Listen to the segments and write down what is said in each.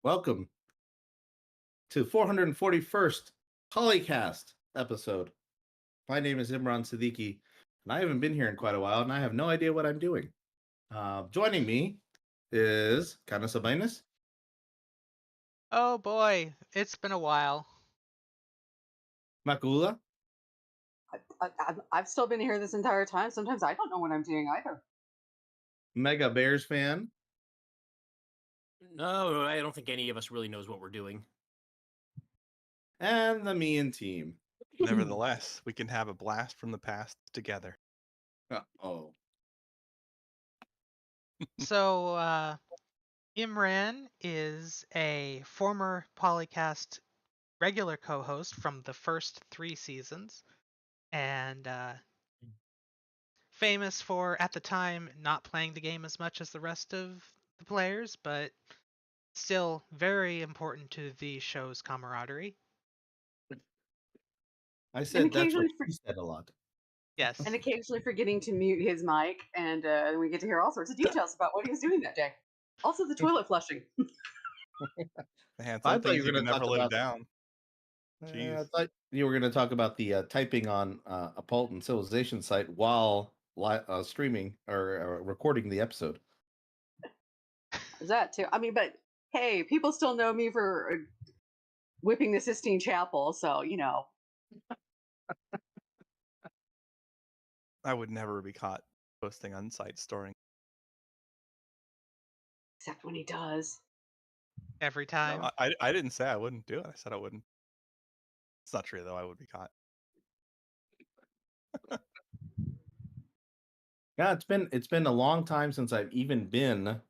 Welcome to 441st PolyCast episode. My name is Imran Siddiqui, and I haven't been here in quite a while, and I have no idea what I'm doing. Joining me is Kana Sabainis, Oh boy, it's been a while. Makula, I've still been here this entire time. Sometimes I don't know what I'm doing either. Mega Bears fan, No, I don't think any of us really knows what we're doing. and the Me and team. Nevertheless, we can have a blast from the past together. Oh, So, Imran is a former Polycast regular co-host from the first 3 seasons, and famous for, at the time, not playing the game as much as the rest of the players, but still very important to the show's camaraderie. I said that's what occasionally he said a lot. Yes. And occasionally forgetting to mute his mic, and we get to hear all sorts of details about what he was doing that day. Also, the toilet flushing. Man, I some thought you things were you can gonna never talk live about- down. I Jeez. thought you were going to talk about the typing on a Polton Civilization site while streaming or recording the episode. Is that too? I mean, but hey, people still know me for whipping the Sistine Chapel, so you know. I would never be caught posting on site storing. Except when he does. Every time. I didn't say I wouldn't do it. I said I wouldn't. It's not true though. I would be caught. Yeah, it's been a long time since I've even been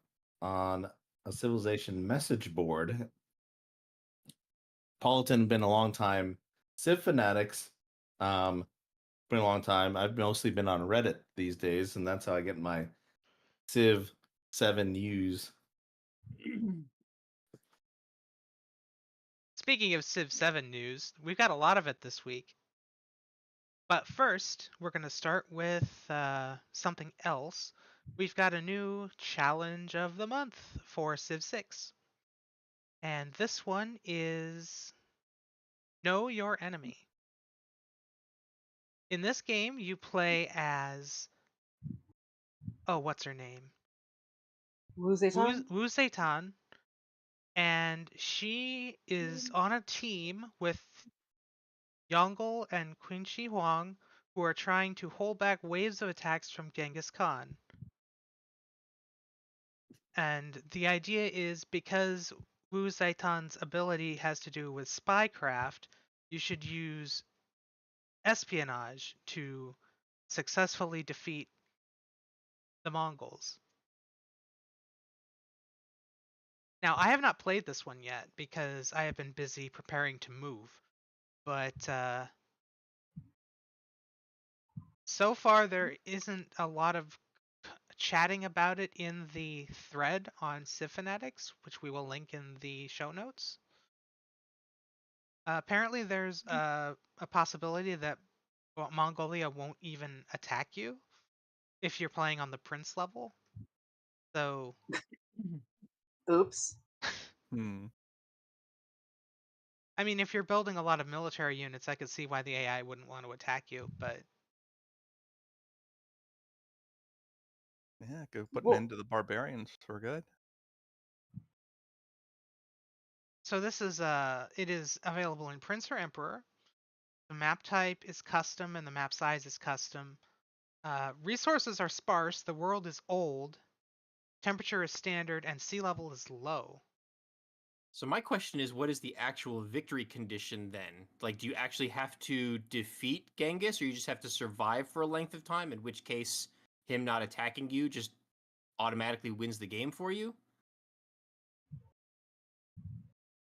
on a Civilization message board. Politan been a long time. Civ Fanatics, been a long time. I've mostly been on Reddit these days, and that's how I get my Civ 7 news. Speaking of Civ 7 news, we've got a lot of it this week. But first, we're going to start with something else. We've got a new challenge of the month for Civ 6. And this one is Know Your Enemy. In this game, you play as... Oh, what's her name? Wu Zetian? Wu Zetian. And she is on a team with Yongle and Qin Shi Huang, who are trying to hold back waves of attacks from Genghis Khan. And the idea is because Wu Zetian's ability has to do with spycraft, you should use espionage to successfully defeat the Mongols. Now, I have not played this one yet because I have been busy preparing to move, but so far there isn't a lot of chatting about it in the thread on Civ Fanatics, which we will link in the show notes. Apparently there's a possibility that Mongolia won't even attack you if you're playing on the Prince level. So... Oops. I mean, if you're building a lot of military units, I could see why the AI wouldn't want to attack you, but... Yeah, go put an end to the barbarians. We're good. So this is it is available in Prince or Emperor. The map type is custom and the map size is custom. Resources are sparse, the world is old, temperature is standard, and sea level is low. So my question is, what is the actual victory condition then? Like, do you actually have to defeat Genghis, or you just have to survive for a length of time, in which case him not attacking you just automatically wins the game for you?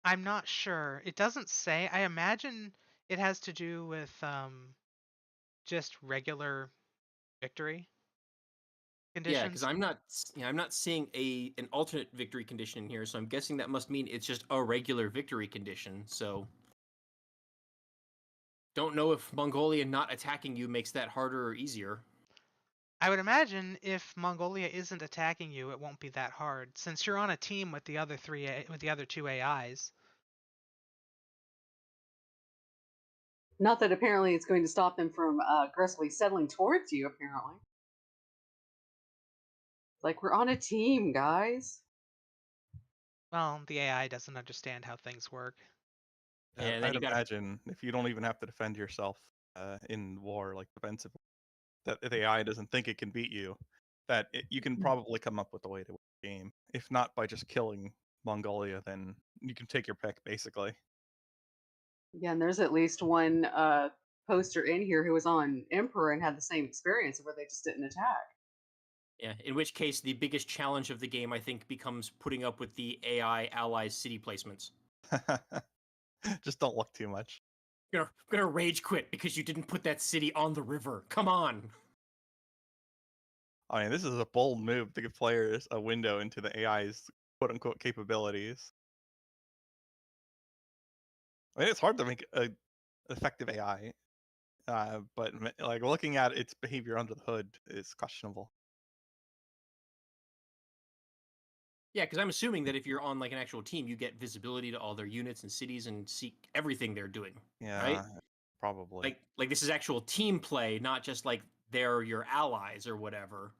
I'm not sure. It doesn't say. I imagine it has to do with just regular victory conditions. Yeah, because I'm not seeing an alternate victory condition in here, so I'm guessing that must mean it's just a regular victory condition. So don't know if Mongolia not attacking you makes that harder or easier. I would imagine if Mongolia isn't attacking you, it won't be that hard, since you're on a team with the other with the other two AIs. Not that apparently it's going to stop them from aggressively settling towards you, apparently. Like, we're on a team, guys. Well, the AI doesn't understand how things work. And then I'd you got imagine if you don't even have to defend yourself in war, like defensive, that the AI doesn't think it can beat you, that you can probably come up with a way to win the game. If not by just killing Mongolia, then you can take your pick, basically. Yeah, and there's at least one poster in here who was on Emperor and had the same experience where they just didn't attack. Yeah, in which case the biggest challenge of the game, I think, becomes putting up with the AI allies' city placements. Just don't look too much. I'm gonna rage quit because you didn't put that city on the river. Come on. I mean, this is a bold move to give players a window into the AI's quote-unquote capabilities. I mean, it's hard to make an effective AI, but like looking at its behavior under the hood is questionable. Yeah, because I'm assuming that if you're on like an actual team, you get visibility to all their units and cities and see everything they're doing. Yeah, right? probably. Like this is actual team play, not just like they're your allies or whatever.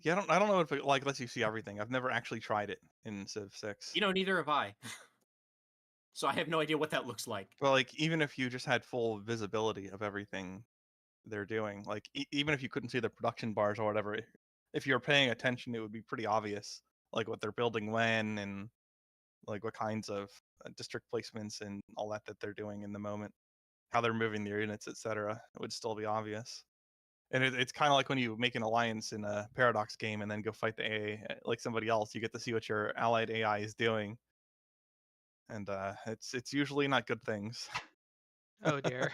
Yeah, I don't know if it like lets you see everything. I've never actually tried it in Civ 6. You know, neither have I. So I have no idea what that looks like. But like, even if you just had full visibility of everything they're doing, like even if you couldn't see the production bars or whatever, if you're paying attention, it would be pretty obvious, like what they're building when and like what kinds of district placements and all that they're doing in the moment, how they're moving their units, etc. It would still be obvious. And it's kind of like when you make an alliance in a Paradox game and then go fight the AA like somebody else. You get to see what your allied AI is doing, and it's usually not good things. Oh dear.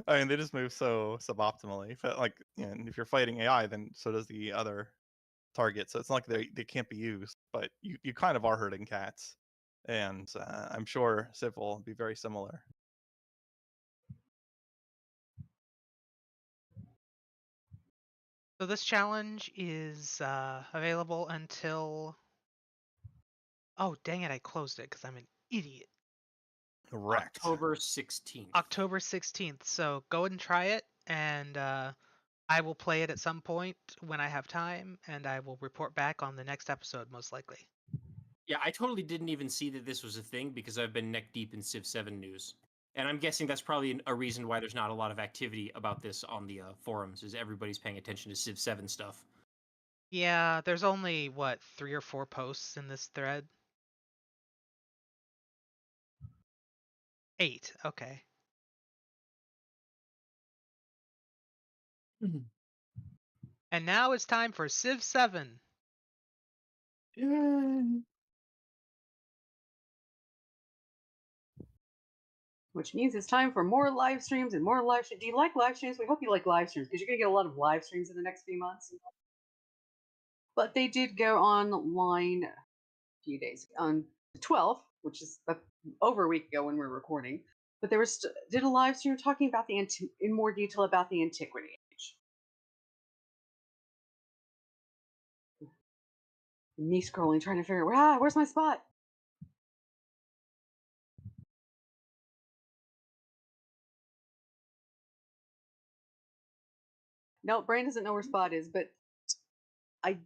I mean, they just move so suboptimally. But like, you know, if you're fighting AI, then so does the other target. So it's not like they can't be used, but you kind of are hurting cats, and I'm sure Civ will be very similar. So this challenge is available until... Oh, dang it, I closed it because I'm an idiot. Correct. October 16th. October 16th. So go and try it, and I will play it at some point when I have time, and I will report back on the next episode, most likely. Yeah, I totally didn't even see that this was a thing because I've been neck deep in Civ 7 news. And I'm guessing that's probably a reason why there's not a lot of activity about this on the forums, is everybody's paying attention to Civ 7 stuff. Yeah, there's only, what, 3 or 4 posts in this thread? 8, okay. And now it's time for Civ 7. Yay. Which means it's time for more live streams and more live streams. Do you like live streams? We hope you like live streams because you're going to get a lot of live streams in the next few months. But they did go online a few days ago, on the 12th, which is over a week ago when we're recording. But they did a live stream talking about in more detail about the Antiquity Age. Me scrolling, trying to figure out, where's my spot? No, Brain doesn't know where spot is, but I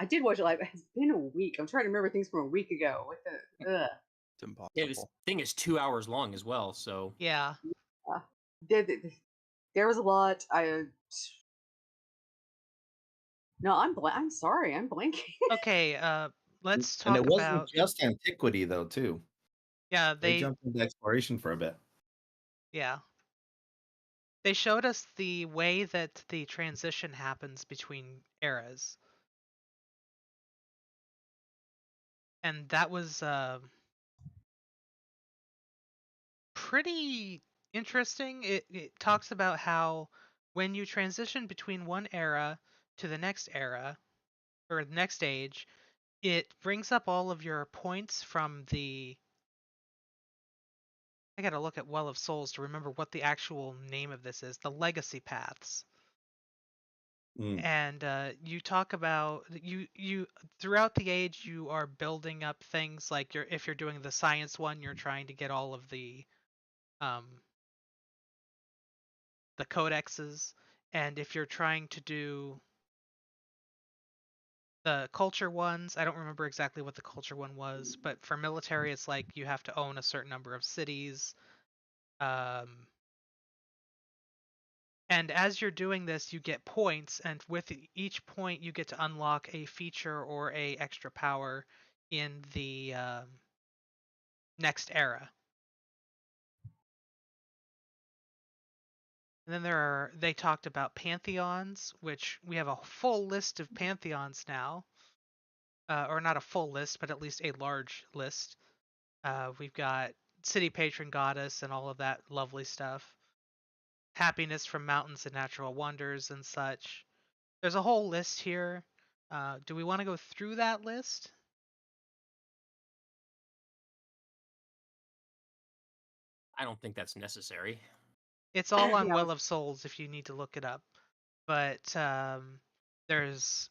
did watch it live. It's been a week. I'm trying to remember things from a week ago. With the It's impossible. Yeah, this thing is 2 hours long as well, so... Yeah. There was a lot. No, I'm sorry. I'm blanking. Okay, let's And talk it wasn't about... just antiquity though, too. Yeah, They jumped into exploration for a bit. Yeah. They showed us the way that the transition happens between eras. And that was pretty interesting. It talks about how when you transition between one era to the next era, or the next age, it brings up all of your points from the... I gotta look at Well of Souls to remember what the actual name of this is. The Legacy Paths. Mm. And you talk about you throughout the age you are building up things like if you're doing the science one, you're trying to get all of um the codexes, and if you're trying to do the culture ones, I don't remember exactly what the culture one was, but for military it's like you have to own a certain number of cities. And as you're doing this, you get points, and with each point, you get to unlock a feature or a extra power in the next era. And then they talked about pantheons, which we have a full list of pantheons now, or not a full list, but at least a large list. We've got city patron goddess and all of that lovely stuff. Happiness from mountains and natural wonders and such. There's a whole list here. Do we want to go through that list? I don't think that's necessary. It's all on Yeah, Well of Souls if you need to look it up. But there's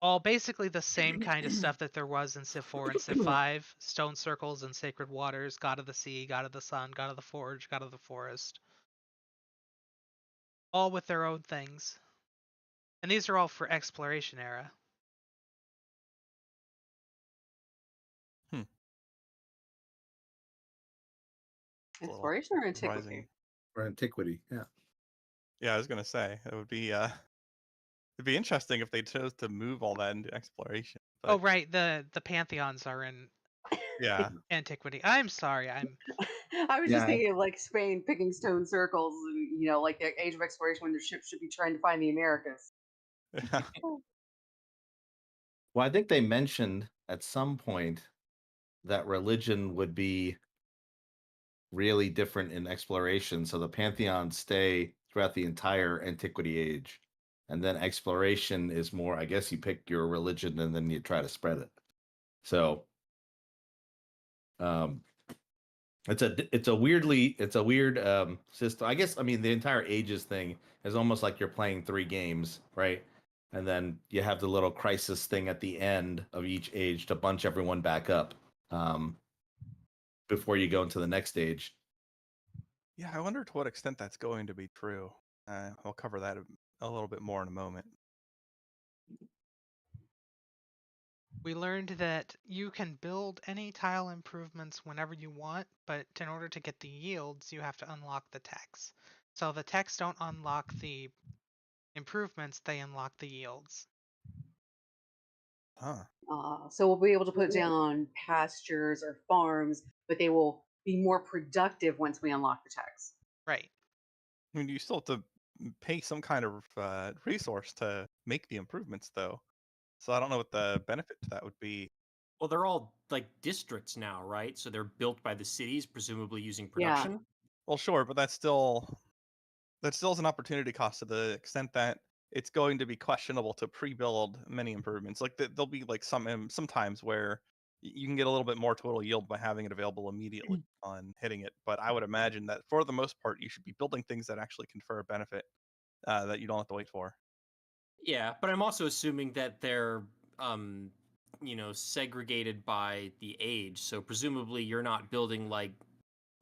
all basically the same kind of stuff that there was in Civ 4 and Civ 5. Stone circles and sacred waters, god of the sea, god of the sun, god of the forge, god of the forest. All with their own things. And these are all for exploration era. It's a little Inspiration or antiquity? surprising. For antiquity, yeah. Yeah, I was gonna say it would be it'd be interesting if they chose to move all that into exploration. Oh But right, the pantheons are in yeah, antiquity. I'm sorry, I was just Yeah. thinking of like Spain picking stone circles, you know, like the Age of Exploration when their ships should be trying to find the Americas. yeah. Well, I think they mentioned at some point that religion would be really different in exploration. So the pantheons stay throughout the entire antiquity age. And then exploration is more, I guess you pick your religion and then you try to spread it. So um it's a weird system. I guess I mean the entire ages thing is almost like you're playing 3 games, right? And then you have the little crisis thing at the end of each age to bunch everyone back up before you go into the next stage. Yeah, I wonder to what extent that's going to be true. I'll cover that a little bit more in a moment. We learned that you can build any tile improvements whenever you want, but in order to get the yields, you have to unlock the techs. So the techs don't unlock the improvements, they unlock the yields. Huh. So we'll be able to put down pastures or farms, but they will be more productive once we unlock the techs. Right. I mean, you still have to pay some kind of resource to make the improvements, though. So I don't know what the benefit to that would be. Well, they're all like districts now, right? So they're built by the cities, presumably using Yeah. production. Well, sure, but that's still is an opportunity cost to the extent that it's going to be questionable to pre-build many improvements. Like there'll be like sometimes where you can get a little bit more total yield by having it available immediately on hitting it. But I would imagine that for the most part, you should be building things that actually confer a benefit that you don't have to wait for. Yeah, but I'm also assuming that they're segregated by the age. So presumably you're not building like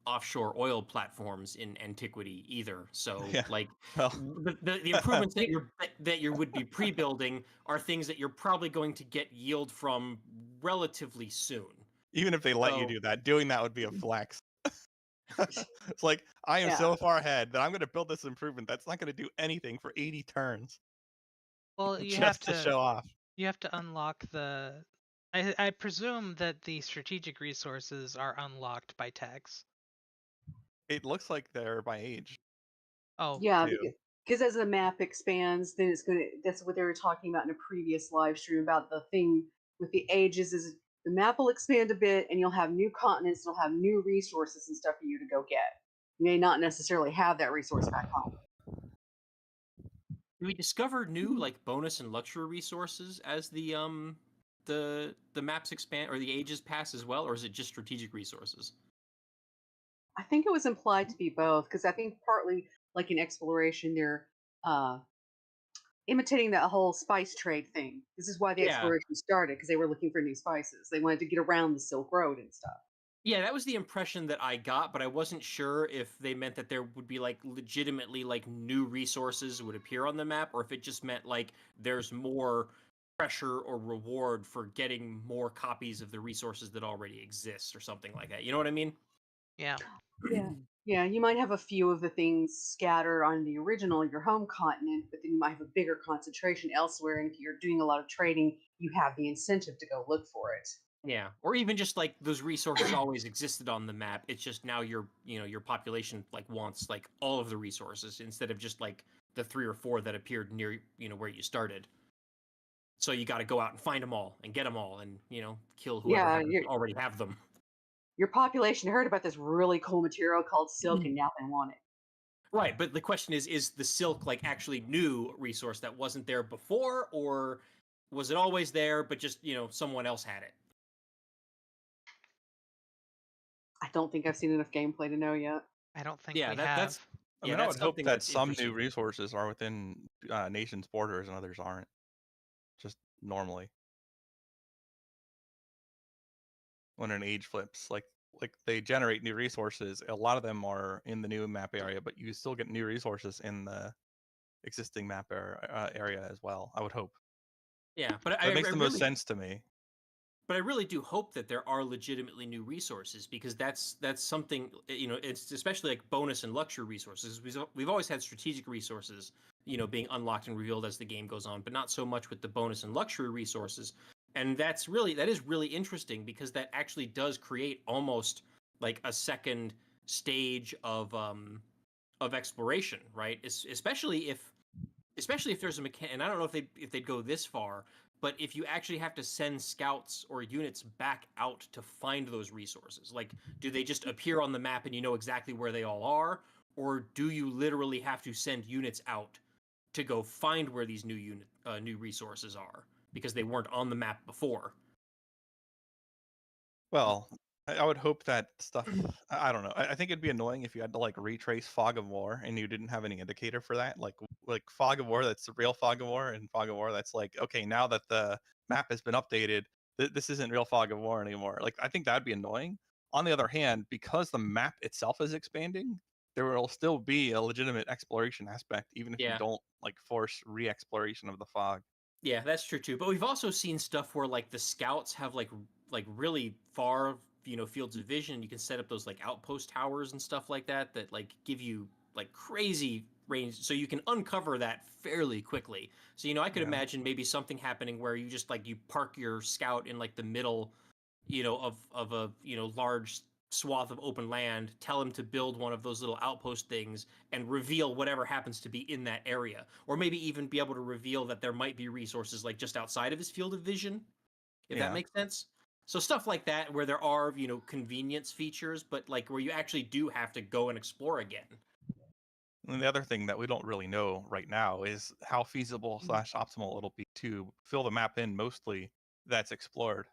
offshore oil platforms in antiquity either. So Yeah. like Well, the improvements that you would be pre-building are things that you're probably going to get yield from relatively soon. even if they let you So- do that, doing that would be a flex. It's like I am Yeah. so far ahead that I'm going to build this improvement that's not going to do anything for 80 turns Well, you just have to to show off. you have to unlock the I presume that the strategic resources are unlocked by techs. It looks like they're by age. Oh, Yeah, too. because as the map expands, then it's gonna. That's what they were talking about in a previous live stream about the thing with the ages. Is the map will expand a bit, and you'll have new continents. You'll have new resources and stuff for you to go get. You may not necessarily have that resource back home. Do we discover new like bonus and luxury resources as the maps expand or the ages pass as well, or is it just strategic resources? I think it was implied to be both because I think partly, like in exploration, they're uh, imitating that whole spice trade thing. This is why the Yeah. exploration started because they were looking for new spices. They wanted to get around the Silk Road and stuff. Yeah, that was the impression that I got, but I wasn't sure if they meant that there would be like legitimately like new resources would appear on the map, or if it just meant like there's more pressure or reward for getting more copies of the resources that already exist or something like that. You know what I mean? Yeah. Yeah. Yeah, you might have a few of the things scattered on the original, your home continent, but then you might have a bigger concentration elsewhere. And if you're doing a lot of trading, you have the incentive to go look for it. Yeah, or even just like those resources always existed on the map. It's just now your population like wants like all of the resources instead of just like the 3 or 4 that appeared near where you started. So you got to go out and find them all and get them all and kill whoever Yeah, happens to already have them. your population heard about this really cool material called silk, and now they want it. Right, but the question is the silk like actually new resource that wasn't there before, or was it always there but just someone else had it? I don't think I've seen enough gameplay to know yet. I don't think Yeah, we that's have. I yeah, mean, I that's would hope something that that's some new interesting. resources are within nations' borders and others aren't. Just normally, when an age flips, like they generate new resources. A lot of them are in the new map area, but you still get new resources in the existing map area as well. I would hope Yeah, but that makes the most sense to me. But I really do hope that there are legitimately new resources because that's something it's especially like bonus and luxury resources. We've always had strategic resources, being unlocked and revealed as the game goes on, but not so much with the bonus and luxury resources. And that is really interesting because that actually does create almost like a second stage of exploration, right? Especially if there's a mechanic, and I don't know if they'd go this far, but if you actually have to send scouts or units back out to find those resources, like do they just appear on the map and you know exactly where they all are, or do you literally have to send units out to go find where these new resources are because they weren't on the map before? Well, I would hope that stuff. I don't know. I think it'd be annoying if you had to like retrace Fog of War and you didn't have any indicator for that. Like Fog of War, that's the real Fog of War, and Fog of War, that's like, okay, now that the map has been updated, this isn't real Fog of War anymore. Like I think that'd be annoying. On the other hand, because the map itself is expanding, there will still be a legitimate exploration aspect, even if you Yeah. don't like force re-exploration of the fog. Yeah, that's true too. But we've also seen stuff where like the scouts have like really far, fields of vision. You can set up those like outpost towers and stuff like that that like give you like crazy range so you can uncover that fairly quickly. So, I could Yeah. imagine maybe something happening where you just like you park your scout in like the middle, of a, large swath of open land, tell him to build one of those little outpost things and reveal whatever happens to be in that area. Or maybe even be able to reveal that there might be resources like just outside of his field of vision, if that Yeah. makes sense. So stuff like that where there are, convenience features, but like where you actually do have to go and explore again. And the other thing that we don't really know right now is how feasible / optimal it'll be to fill the map in mostly that's explored.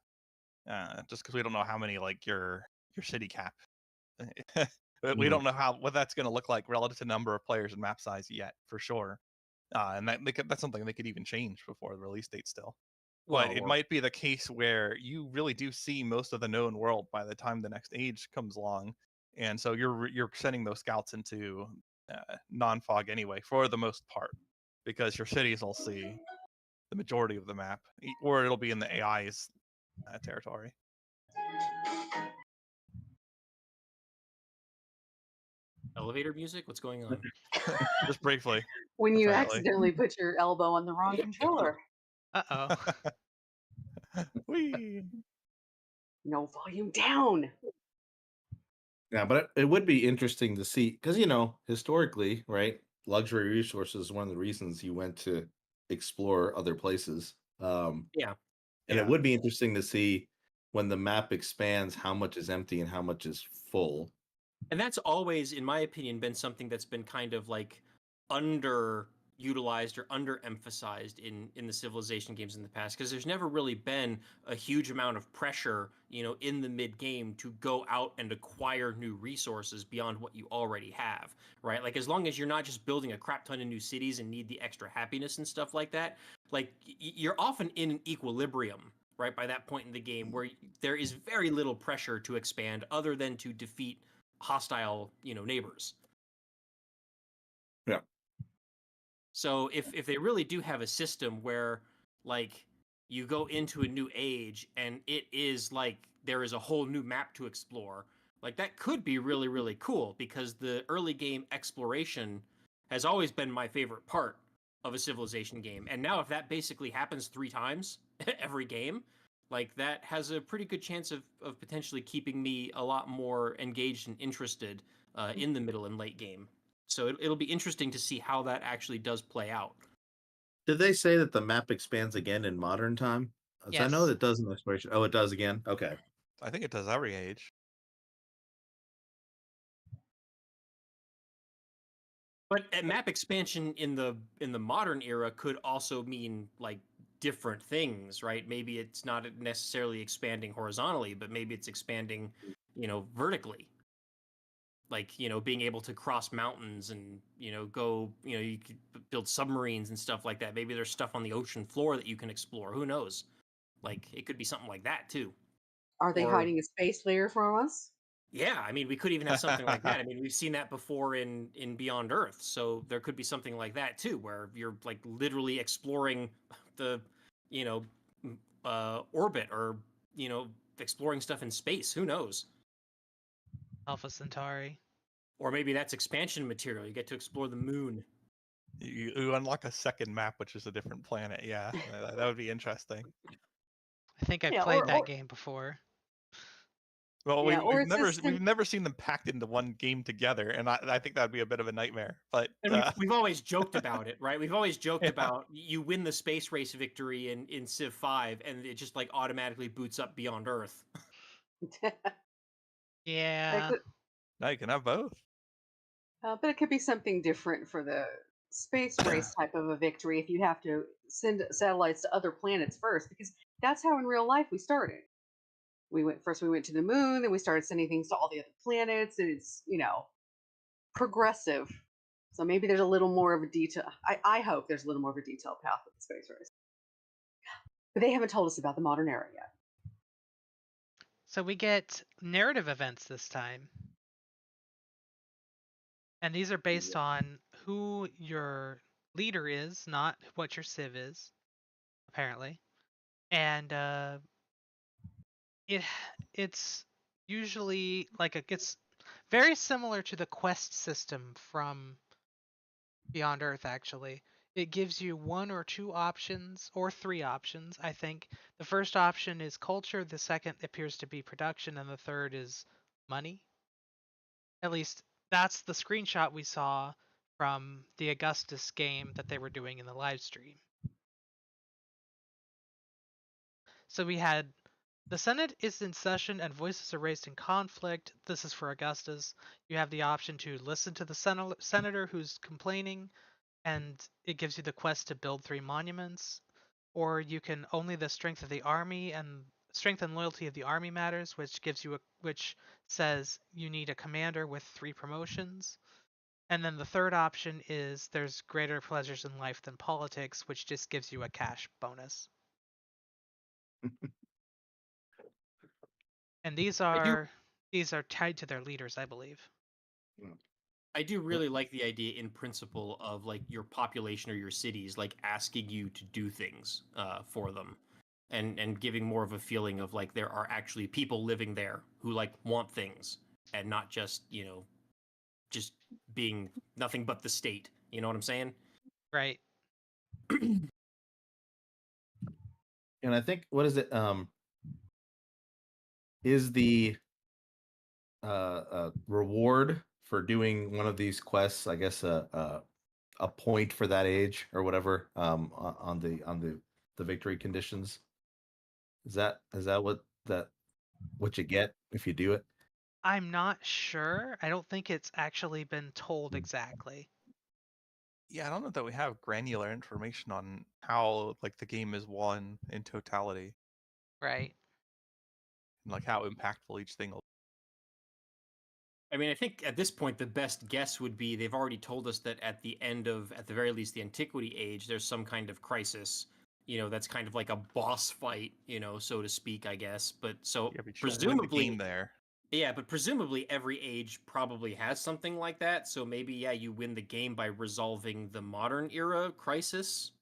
Just because we don't know how many like your city cap. We don't know what that's going to look like relative to number of players and map size yet, for sure. And that's something they could even change before the release date still. But it might be the case where you really do see most of the known world by the time the next age comes along, and so you're sending those scouts into non-fog anyway for the most part, because your cities will see the majority of the map, or it'll be in the AI's territory. Elevator music? What's going on? Just briefly. When you apparently. accidentally put your elbow on the wrong controller. Uh-oh. Whee! No volume down. Yeah, but it would be interesting to see because historically, right, luxury resources is one of the reasons you went to explore other places. Yeah. And it would be interesting to see when the map expands how much is empty and how much is full. And that's always, in my opinion, been something that's been kind of like under, utilized or underemphasized in the Civilization games in the past, because there's never really been a huge amount of pressure, in the mid game to go out and acquire new resources beyond what you already have, right? Like, as long as you're not just building a crap ton of new cities and need the extra happiness and stuff like that, like you're often in an equilibrium, right, by that point in the game, where there is very little pressure to expand other than to defeat hostile, neighbors. Yeah. So if they really do have a system where, like, you go into a new age and it is like there is a whole new map to explore, like, that could be really, really cool, because the early game exploration has always been my favorite part of a Civilization game. And now if that basically happens 3 times every game, like, that has a pretty good chance of potentially keeping me a lot more engaged and interested in the middle and late game. So it'll be interesting to see how that actually does play out. Did they say that the map expands again in modern time? 'Cause I know Yes. that does in exploration. Oh, it does again? Okay. I think it does every age. But a map expansion in the modern era could also mean, like, different things, right? Maybe it's not necessarily expanding horizontally, but maybe it's expanding, vertically. Like, being able to cross mountains and, go, you could build submarines and stuff like that. Maybe there's stuff on the ocean floor that you can explore. Who knows? Like, it could be something like that too. Are they Or hiding a space layer from us? yeah, I mean, we could even have something like that. I mean, we've seen that before in Beyond Earth, so there could be something like that too, where you're, like, literally exploring the, orbit, or, exploring stuff in space. Who knows? Alpha Centauri. Or maybe that's expansion material. You get to explore the moon. You unlock a second map, which is a different planet. Yeah, that would be interesting. I think I've Yeah, played that or game before. Well, yeah, or we've it's never just we've never seen them packed into one game together, and I think that'd be a bit of a nightmare. But And we've always joked about it, right? We've always joked Yeah. about, you win the space race victory in Civ 5, and it just, like, automatically boots up Beyond Earth. Yeah. Now you can have both. but it could be something different for the space race type of a victory if you have to send satellites to other planets first, because that's how in real life we started. We went to the moon, then we started sending things to all the other planets, and it's progressive. So maybe there's a little more of a detail. I hope there's a little more of a detailed path with the space race, but they haven't told us about the modern era yet. So we get narrative events this time. And these are based on who your leader is, not what your civ is, apparently. And it's usually it's very similar to the quest system from Beyond Earth, actually. It gives you 1 or 2 options, or 3 options, I think. The first option is culture, the second appears to be production, and the third is money. At least that's the screenshot we saw from the Augustus game that they were doing in the live stream. So we had the Senate is in session and voices are raised in conflict. This is for Augustus. You have the option to listen to the senator who's complaining, and it gives you the quest to build 3 monuments. Or you can only the strength of the army, and strength and loyalty of the army matters, which gives you which says you need a commander with 3 promotions. And then the third option is there's greater pleasures in life than politics, which just gives you a cash bonus. And these are tied to their leaders, I believe. I do really like the idea in principle of, like, your population or your cities, like, asking you to do things for them, and giving more of a feeling of, like, there are actually people living there who, like, want things, and not just, just being nothing but the state. You know what I'm saying? Right. And I think, what is it? Is the reward for doing one of these quests, I guess, a point for that age or whatever, on the victory conditions? Is that what you get if you do it? I'm not sure. I don't think it's actually been told exactly. Yeah, I don't know that we have granular information on how like the game is won in totality, Right. and like how impactful each thing will. I mean, I think at this point the best guess would be they've already told us that at the end of, at the very least, the Antiquity Age, there's some kind of crisis. That's kind of like a boss fight, so to speak, I guess. But so Yeah, but you don't win the presumably, game there. yeah, but presumably every age probably has something like that. So maybe, yeah, you win the game by resolving the modern era crisis.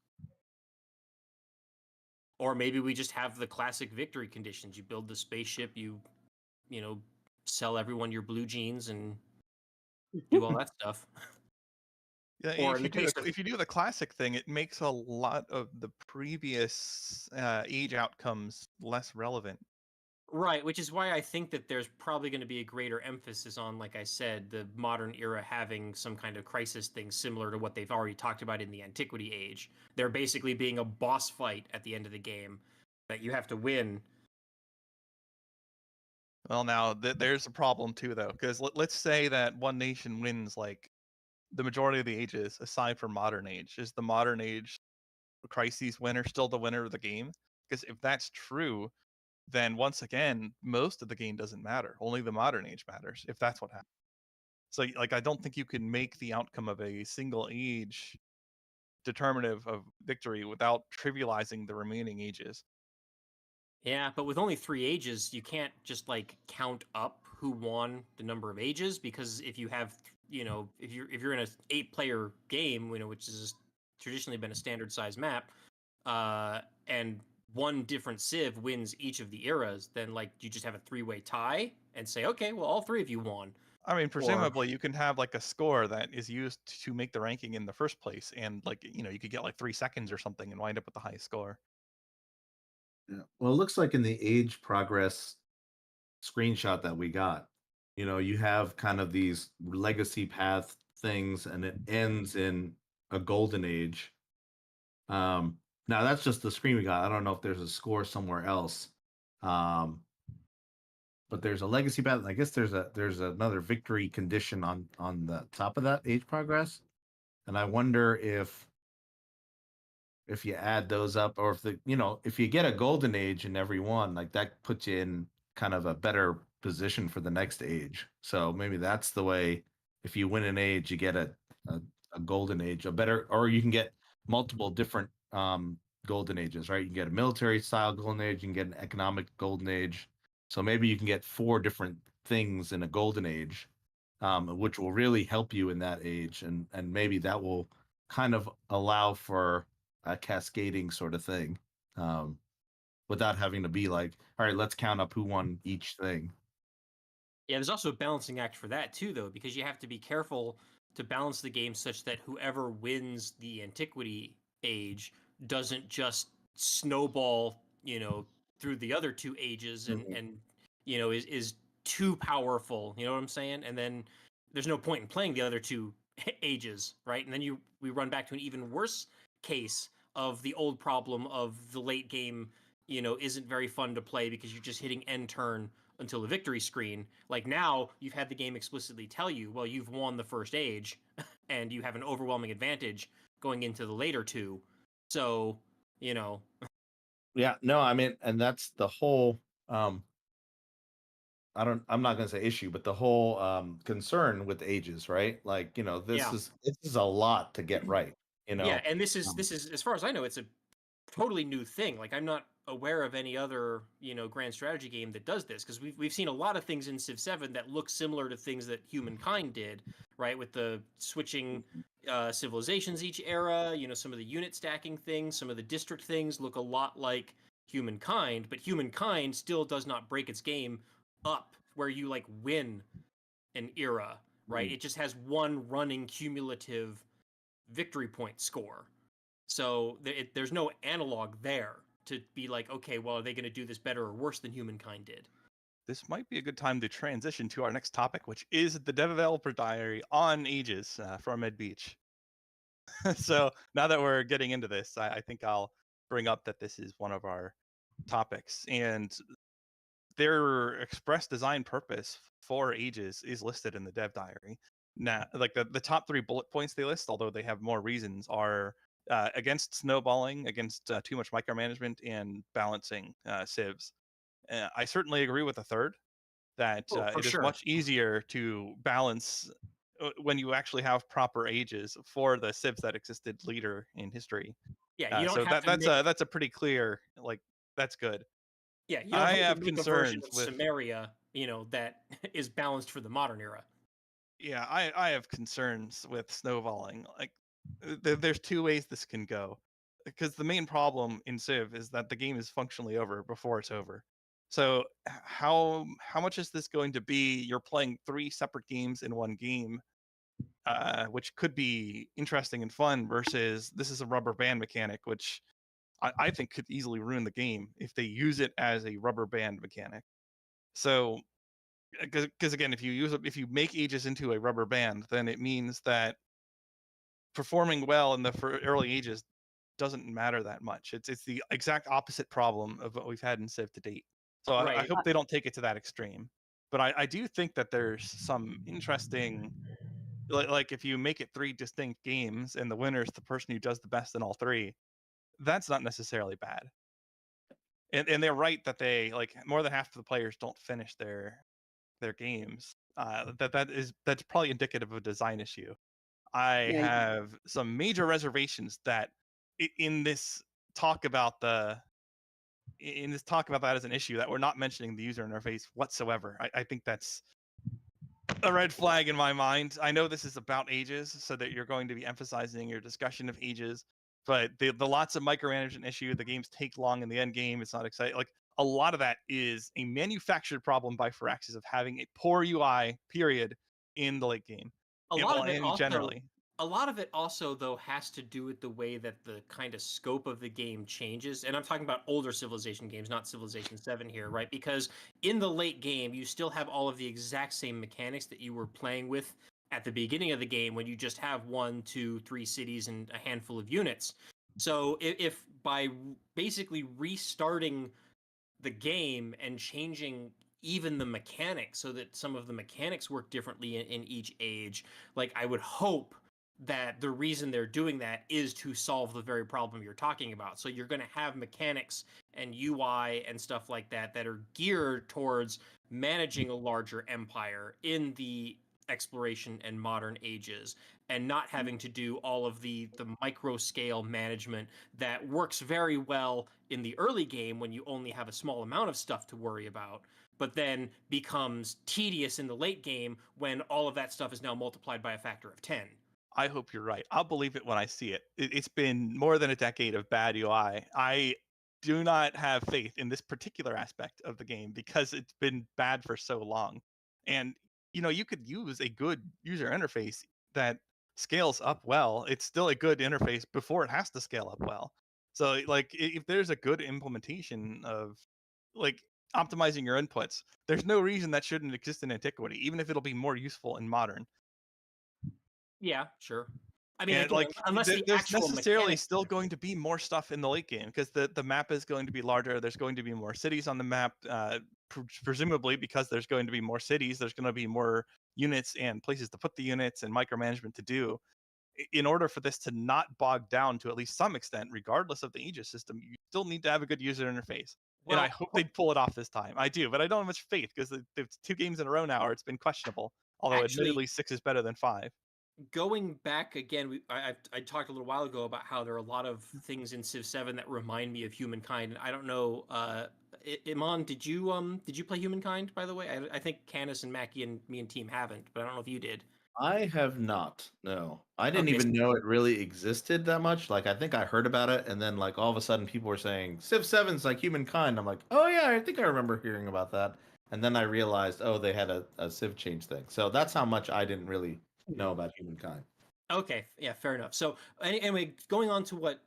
Or maybe we just have the classic victory conditions. You build the spaceship, you know, sell everyone your blue jeans and do all that stuff. Yeah, Or in the case of, if you do the classic thing, it makes a lot of the previous age outcomes less relevant. right, which is why I think that there's probably going to be a greater emphasis on, like I said, the modern era having some kind of crisis thing similar to what they've already talked about in the Antiquity Age. There basically being a boss fight at the end of the game that you have to win. Well, now there's a problem too, though, because let's say that one nation wins like the majority of the ages, aside from modern age. Is the modern age crises winner still the winner of the game? Because if that's true, then once again, most of the game doesn't matter. Only the modern age matters, if that's what happens. So, like, I don't think you can make the outcome of a single age determinative of victory without trivializing the remaining ages. Yeah, but with only 3 ages, you can't just like count up who won the number of ages, because if you have, if you're in a 8-player game, which has traditionally been a standard size map, and one different civ wins each of the eras, then like you just have a 3-way tie and say, okay, well, all 3 of you won. I mean, Or presumably you can have like a score that is used to make the ranking in the first place, and like you could get like 3 seconds or something and wind up with the highest score. Yeah. Well, it looks like in the age progress screenshot that we got, you have kind of these legacy path things, and it ends in a golden age. Now that's just the screen we got. I don't know if there's a score somewhere else. But there's a legacy path. I guess there's another victory condition on the top of that age progress. And I wonder if you add those up, or if you get a golden age in every one, like that puts you in kind of a better position for the next age. So maybe that's the way. If you win an age, you get a, a golden age, a better, or you can get multiple different golden ages, right? You can get a military style golden age, you can get an economic golden age. So maybe you can get 4 different things in a golden age, which will really help you in that age, and maybe that will kind of allow for a cascading sort of thing, without having to be like, all right, let's count up who won each thing. yeah, there's also a balancing act for that too, though, because you have to be careful to balance the game such that whoever wins the Antiquity Age doesn't just snowball, through the other 2 ages, and Mhm. is too powerful. You know what I'm saying? And then there's no point in playing the other 2 ages, right? And then we run back to an even worse case of the old problem of the late game. Isn't very fun to play because you're just hitting end turn until the victory screen. Like now, you've had the game explicitly tell you, well, you've won the first age, and you have an overwhelming advantage going into the later 2. So, Yeah, no, I mean, and that's the whole I'm not going to say issue, but the whole concern with ages, right? Like, yeah, this is a lot to get right, you yeah, know. and this is Um, this is as far as I know, it's a totally new thing. Like I'm not aware of any other, grand strategy game that does this, because we've seen a lot of things in Civ 7 that look similar to things that Humankind did, right? With the switching civilizations each era, some of the unit stacking things, some of the district things look a lot like Humankind, but Humankind still does not break its game up where you like win an era, right? mm. It just has one running cumulative victory point score. So there's no analog there to be like, okay, well, are they going to do this better or worse than Humankind did? This might be a good time to transition to our next topic, which is the developer diary on ages from Ed Beach. So now that we're getting into this, I think I'll bring up that this is one of our topics, and their express design purpose for ages is listed in the dev diary. Now, like the top 3 bullet points they list, although they have more reasons, are against snowballing, against too much micromanagement, and balancing civs. I certainly agree with the third, that Oh, for it is sure. much easier to balance when you actually have proper ages for the civs that existed later in history. Yeah, you don't So have to make. that's a pretty clear, like, that's good. Yeah, you don't I have to have make a version concerns of with Sumeria, that is balanced for the modern era. Yeah, I have concerns with snowballing. Like, there's 2 ways this can go, because the main problem in Civ is that the game is functionally over before it's over. So how much is this going to be? You're playing 3 separate games in one game, which could be interesting and fun, versus this is a rubber band mechanic, which I think could easily ruin the game if they use it as a rubber band mechanic. So because again, if you make ages into a rubber band, then it means that performing well in the early ages doesn't matter that much. It's the exact opposite problem of what we've had in Civ to date. So I Right. hope they don't take it to that extreme. But I do think that there's some interesting, like if you make it 3 distinct games and the winner is the person who does the best in all 3, that's not necessarily bad. And they're right that they, like, more than half of the players don't finish their games. That's probably indicative of a design issue. I Yeah, have some major reservations that in this talk about that as an issue, that we're not mentioning the user interface whatsoever. I think that's a red flag in my mind. I know this is about ages, so that you're going to be emphasizing your discussion of ages, but the lots of micromanagement issue, the games take long in the end game, it's not exciting. Like, a lot of that is a manufactured problem by Firaxis of having a poor UI, period, in the late game. A lot of it And also generally. a lot of it also though has to do with the way that the kind of scope of the game changes. And I'm talking about older Civilization games, not Civilization 7 here, right? Because in the late game, you still have all of the exact same mechanics that you were playing with at the beginning of the game when you just have 1, 2, 3 cities and a handful of units. So if by basically restarting the game and changing even the mechanics so that some of the mechanics work differently in each age, like, I would hope that the reason they're doing that is to solve the very problem you're talking about. So you're going to have mechanics and UI and stuff like that that are geared towards managing a larger empire in the exploration and modern ages, and not having to do all of the micro scale management that works very well in the early game when you only have a small amount of stuff to worry about, but then becomes tedious in the late game when all of that stuff is now multiplied by a factor of 10. I hope you're right. I'll believe it when I see it. It's been more than a decade of bad UI. I do not have faith in this particular aspect of the game because it's been bad for so long. And you could use a good user interface that scales up well. It's still a good interface before it has to scale up well. So, like, if there's a good implementation of, like, optimizing your inputs, there's no reason that shouldn't exist in antiquity, even if it'll be more useful in modern. Yeah, sure. I mean, And, again, like, unless the there's actual necessarily mechanics. still going to be more stuff in the late game, because the map is going to be larger. There's going to be more cities on the map, presumably because there's going to be more cities. There's going to be more units and places to put the units and micromanagement to do. In order for this to not bog down to at least some extent, regardless of the Aegis system, you still need to have a good user interface. And I Well, hope they'd pull it off this time. I do, but I don't have much faith because it's 2 games in a row now, or it's been questionable. Although actually, admittedly 6 is better than 5. going back again, I talked a little while ago about how there are a lot of things in Civ 7 that remind me of Humankind. I don't know, Iman, did you play Humankind, by the way? I think Canis and Mackie and me and team haven't, but I don't know if you did. I have not. No, I didn't Okay, even know it really existed that much. Like, I think I heard about it, and then, like, all of a sudden, people were saying Civ 7's like Humankind. I'm like, oh yeah, I think I remember hearing about that. And then I realized, oh, they had a Civ change thing. So that's how much I didn't really know about Humankind. Okay, yeah, fair enough. So anyway, going on to what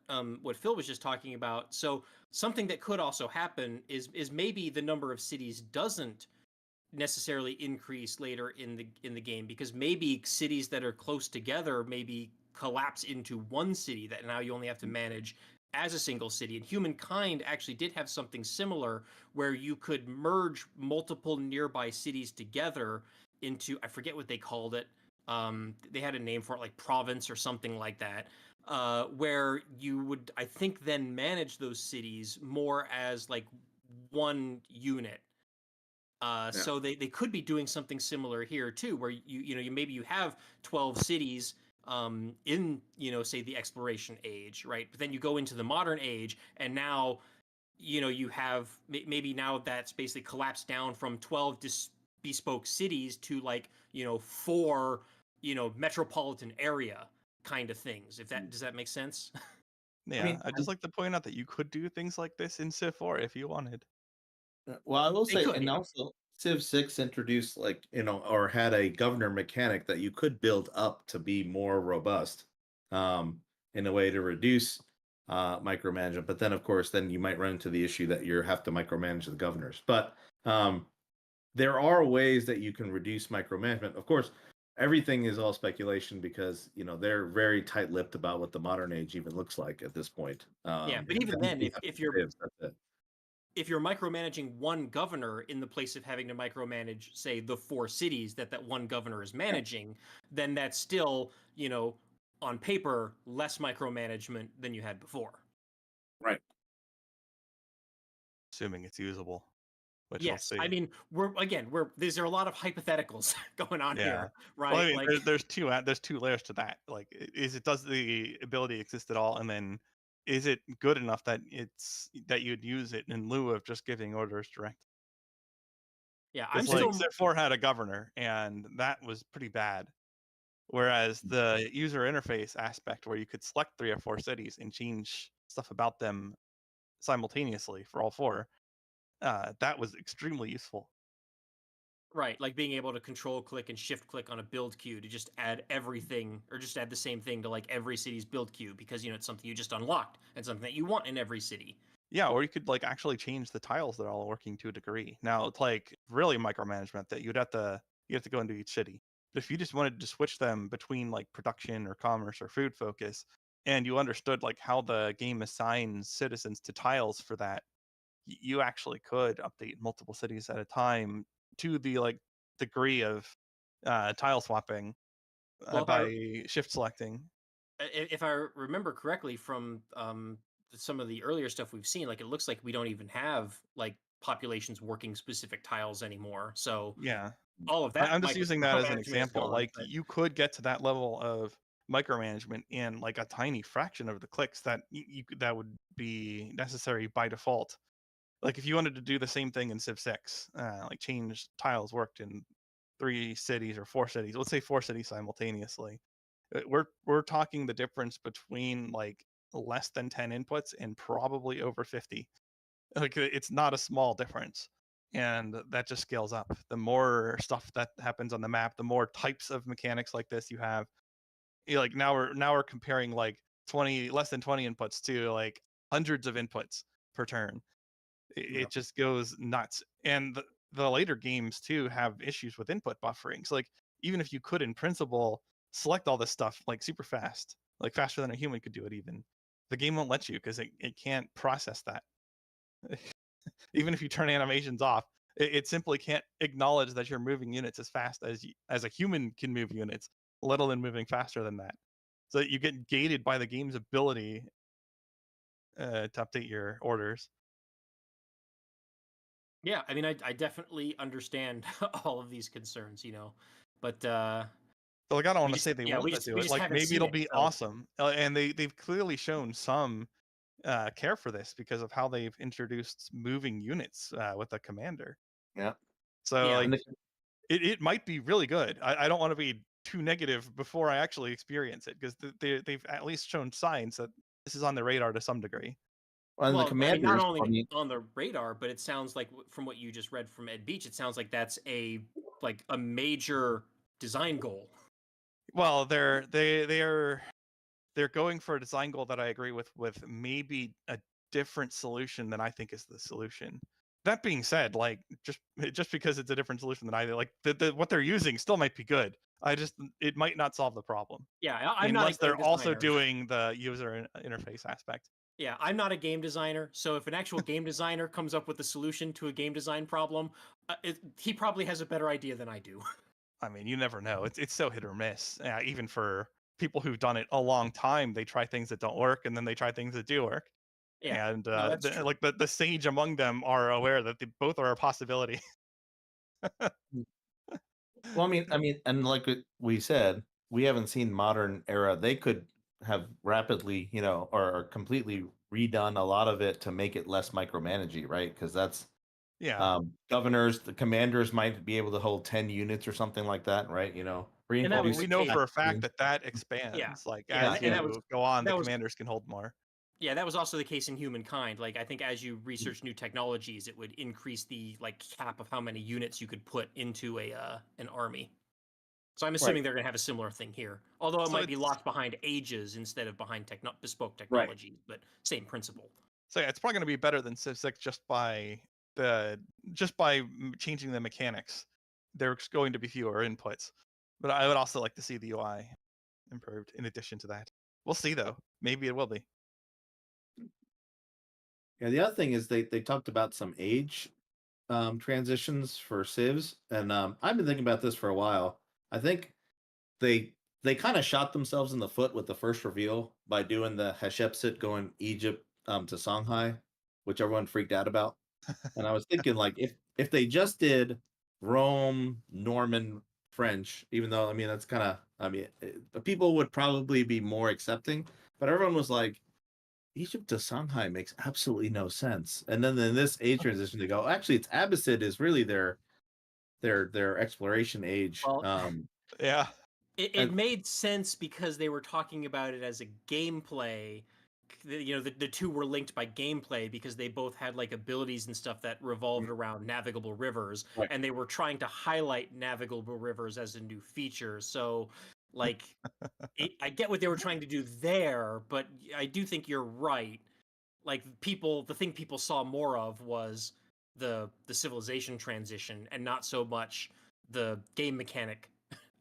Phil was just talking about. So something that could also happen is maybe the number of cities doesn't necessarily increase later in the game, because maybe cities that are close together maybe collapse into one city that now you only have to manage as a single city. And Humankind actually did have something similar where you could merge multiple nearby cities together into, I forget what they called it, They had a name for it, like province or something like that, where you would, I think, then manage those cities more as like one unit. So they could be doing something similar here too, where you maybe you have 12 cities in say the exploration age, right? But then you go into the modern age, and now you have maybe now that's basically collapsed down from 12 bespoke cities to like 4 metropolitan area kind of things. If that does that make sense? Yeah, mean, I'd just like to point out that you could do things like this in Civ 4 if you wanted. Well, I will They say, could, and yeah. also Civ 6 introduced like, or had a governor mechanic that you could build up to be more robust, in a way to reduce micromanagement. But then, of course, then you might run into the issue that you have to micromanage the governors. But there are ways that you can reduce micromanagement. Of course, everything is all speculation because they're very tight-lipped about what the modern age even looks like at this point. Yeah, but even then, if you're micromanaging one governor in the place of having to micromanage, say, the 4 cities that one governor is managing, then that's still, on paper, less micromanagement than you had before. Right. Assuming it's usable, which we'll Yes, see. I mean, these are a lot of hypotheticals going on Yeah. here, right? Well, I mean, like, there's two layers to that. Like, does the ability exist at all, and then is it good enough that you'd use it in lieu of just giving orders direct? yeah, I'm Because like still Civ 4 had a governor, and that was pretty bad. Whereas the user interface aspect, where you could select 3 or 4 cities and change stuff about them simultaneously for all 4, that was extremely useful. right, like being able to control click and shift click on a build queue to just add everything, or just add the same thing to like every city's build queue, because it's something you just unlocked and something that you want in every city. Yeah, or you could like actually change the tiles that are all working to a degree. Now it's like really micromanagement that you have to go into each city. But if you just wanted to switch them between like production or commerce or food focus, and you understood like how the game assigns citizens to tiles for that, you actually could update multiple cities at a time to the like degree of tile swapping Well, by shift selecting. if I remember correctly from some of the earlier stuff we've seen, like it looks like we don't even have like populations working specific tiles anymore. So Yeah. all of that I'm just using that as an micromanagement is example. gone, Like but you could get to that level of micromanagement in like a tiny fraction of the clicks that that would be necessary by default. Like if you wanted to do the same thing in Civ 6, like change tiles worked in 3 cities or 4 cities. Let's say 4 cities simultaneously. We're talking the difference between like less than 10 inputs and probably over 50. Like it's not a small difference, and that just scales up. The more stuff that happens on the map, the more types of mechanics like this you have. Like now we're comparing like 20 less than 20 inputs to like hundreds of inputs per turn. Yeah. It just goes nuts. And the later games too have issues with input buffering. So like even if you could in principle select all this stuff like super fast, like faster than a human could do it, even the game won't let you because it can't process that. Even if you turn animations off, it simply can't acknowledge that you're moving units as fast as a human can move units, let alone moving faster than that. So you get gated by the game's ability to update your orders. yeah, I mean, I definitely understand all of these concerns, but So like I don't want to say they won't we let just do we it. just Like haven't maybe seen it'll it. be So awesome, and they've clearly shown some care for this because of how they've introduced moving units with a commander. Yeah. So yeah, like it might be really good. I don't want to be too negative before I actually experience it because they've at least shown signs that this is on the radar to some degree. And the well, I mean, not commanders, only I mean, on the radar, but it sounds like from what you just read from Ed Beach, it sounds like that's a major design goal. Well, they're going for a design goal that I agree with maybe a different solution than I think is the solution. That being said, like just because it's a different solution than I like, what they're using still might be good. It might not solve the problem Yeah, I'm not a unless game they're also designer. doing the user interface aspect. Yeah, I'm not a game designer, so if an actual game designer comes up with a solution to a game design problem, he probably has a better idea than I do. I mean, you never know. It's so hit or miss. Even for people who've done it a long time, they try things that don't work, and then they try things that do work. Yeah, And no, that's true. like the sage among them are aware that they both are a possibility. Well, and like we said, we haven't seen modern era. They could have rapidly, or completely redone a lot of it to make it less micromanagey, right? Because that's Yeah. governors, the commanders might be able to hold 10 units or something like that, right? And that was We the know case. for a fact that expands. Like Yeah, as and you go on, the that was commanders can hold more. Yeah, that was also the case in humankind. Like, I think as you research new technologies, it would increase the cap of how many units you could put into an army. So I'm assuming they're going to have a similar thing here, although it So might be it's- locked behind ages instead of behind bespoke Right. technology, but same principle. So yeah, it's probably going to be better than Civ 6 just by changing the mechanics. There's going to be fewer inputs, but I would also like to see the UI improved in addition to that. We'll see though. Maybe it will be. Yeah, the other thing is they talked about some age transitions for civs, and I've been thinking about this for a while. I think they kind of shot themselves in the foot with the first reveal by doing the Hatshepsut going Egypt to Songhai, which everyone freaked out about. And I was thinking, like, if they just did Rome, Norman, French, even though that's kind of people would probably be more accepting, but everyone was like, Egypt to Songhai makes absolutely no sense. And then in this age transition, they go, actually, it's Abbasid is really their exploration age. Well, Yeah. It made sense because they were talking about it as a gameplay. The two were linked by gameplay because they both had abilities and stuff that revolved around navigable rivers, Right. and they were trying to highlight navigable rivers as a new feature. So, I get what they were trying to do there, but I do think you're right. The thing people saw more of was the civilization transition, and not so much the game mechanic.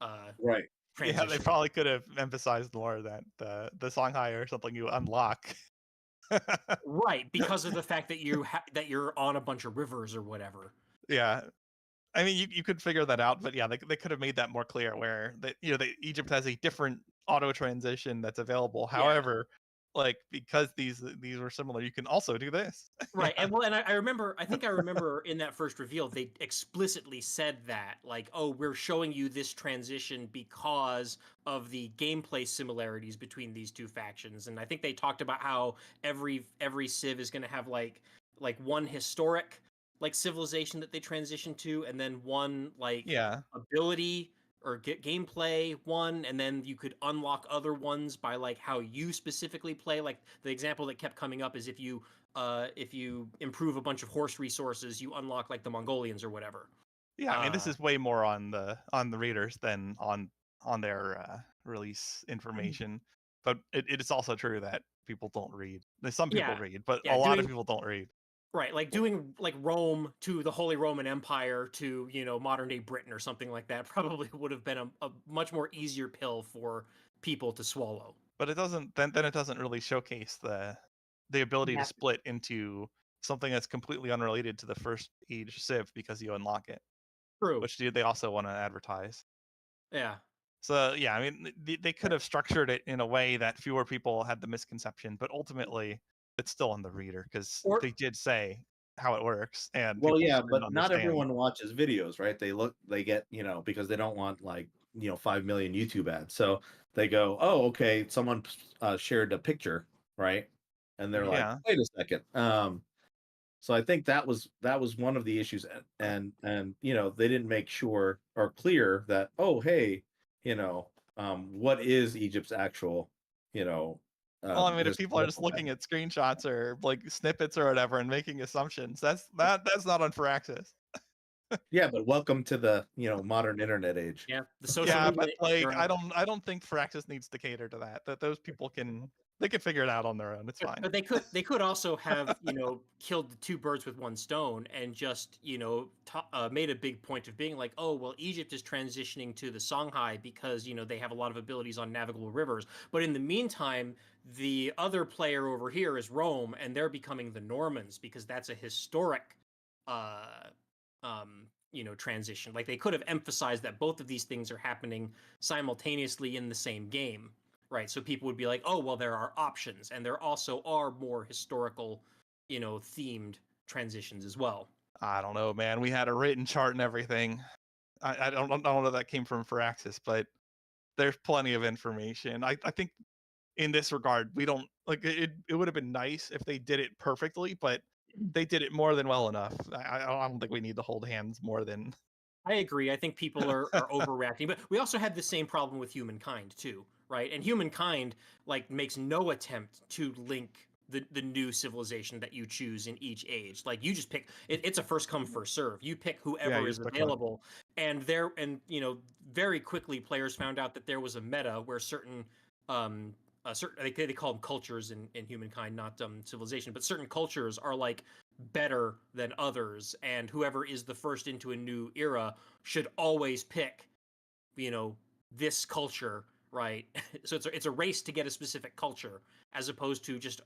Right. Yeah, they Transition. probably could have emphasized more that the Songhai or something you unlock. Right, because of the fact that you're on a bunch of rivers or whatever. Yeah. I mean, you could figure that out, but yeah, they could have made that more clear where that Egypt has a different auto transition that's available. Yeah. However, because these were similar, you can also do this. Right, and I think I remember in that first reveal they explicitly said that, oh, we're showing you this transition because of the gameplay similarities between these two factions, and I think they talked about how every Civ is going to have like one historic civilization that they transition to, and then one Yeah. ability or gameplay one, and then you could unlock other ones by how you specifically play. Like the example that kept coming up is if you improve a bunch of horse resources, you unlock the Mongolians or whatever. Yeah, I mean, this is way more on the readers than on their release information. But it is also true that people don't read. Some people read, but a lot of people don't read. Right, doing Rome to the Holy Roman Empire to modern day Britain or something like that probably would have been a much more easier pill for people to swallow. But it doesn't. Then it doesn't really showcase the ability to split into something that's completely unrelated to the first age Civ because you unlock it. True. Which they also want to advertise. Yeah. So yeah, I mean, they could have structured it in a way that fewer people had the misconception, but ultimately, it's still on the reader because they did say how it works, and well, people yeah, just didn't but not understand. everyone watches videos, right? They get because they don't want 5 million YouTube ads, so they go, oh, okay, someone shared a picture, right? And they're like, wait a second. So I think that was one of the issues, and they didn't make sure or clear that, oh, hey, what is Egypt's actual well, I mean, if people are just looking at screenshots or snippets or whatever and making assumptions, that's not on Firaxis. Yeah, but welcome to the modern internet age. Yeah, the social yeah, media. But I don't think Firaxis needs to cater to that. That those people can figure it out on their own. It's fine. But they could also have killed the two birds with one stone and just made a big point of being like, oh well, Egypt is transitioning to the Songhai because they have a lot of abilities on navigable rivers, but in the meantime the other player over here is Rome and they're becoming the Normans because that's a historic transition. Like they could have emphasized that both of these things are happening simultaneously in the same game, right? So people would be like, oh, well, there are options, and there also are more historical, themed transitions as well. I don't know, man. We had a written chart and everything. I don't know if that came from Firaxis, but there's plenty of information. I think in this regard, we don't like it. It would have been nice if they did it perfectly, but they did it more than well enough. I don't think we need to hold hands more than. I agree. I think people are overreacting, but we also had the same problem with Humankind too, right? And Humankind like makes no attempt to link the new civilization that you choose in each age. Like you just pick it's a first come first serve. You pick whoever you is just pick one. available, and very quickly players found out that there was a meta where certain they call them cultures in Humankind, not civilization, but certain cultures are like better than others, and whoever is the first into a new era should always pick this culture, right? So it's a race to get a specific culture as opposed to just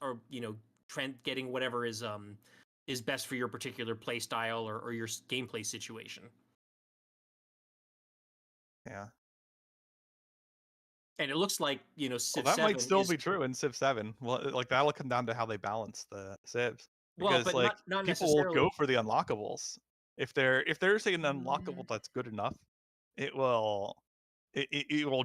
getting whatever is best for your particular play style or your gameplay situation. Yeah. And it looks like Civ That 7 might still be true in Civ 7. Well, like that'll come down to how they balance the civs. Because but like not people will necessarily. go for the unlockables. If there's an unlockable that's good enough, it will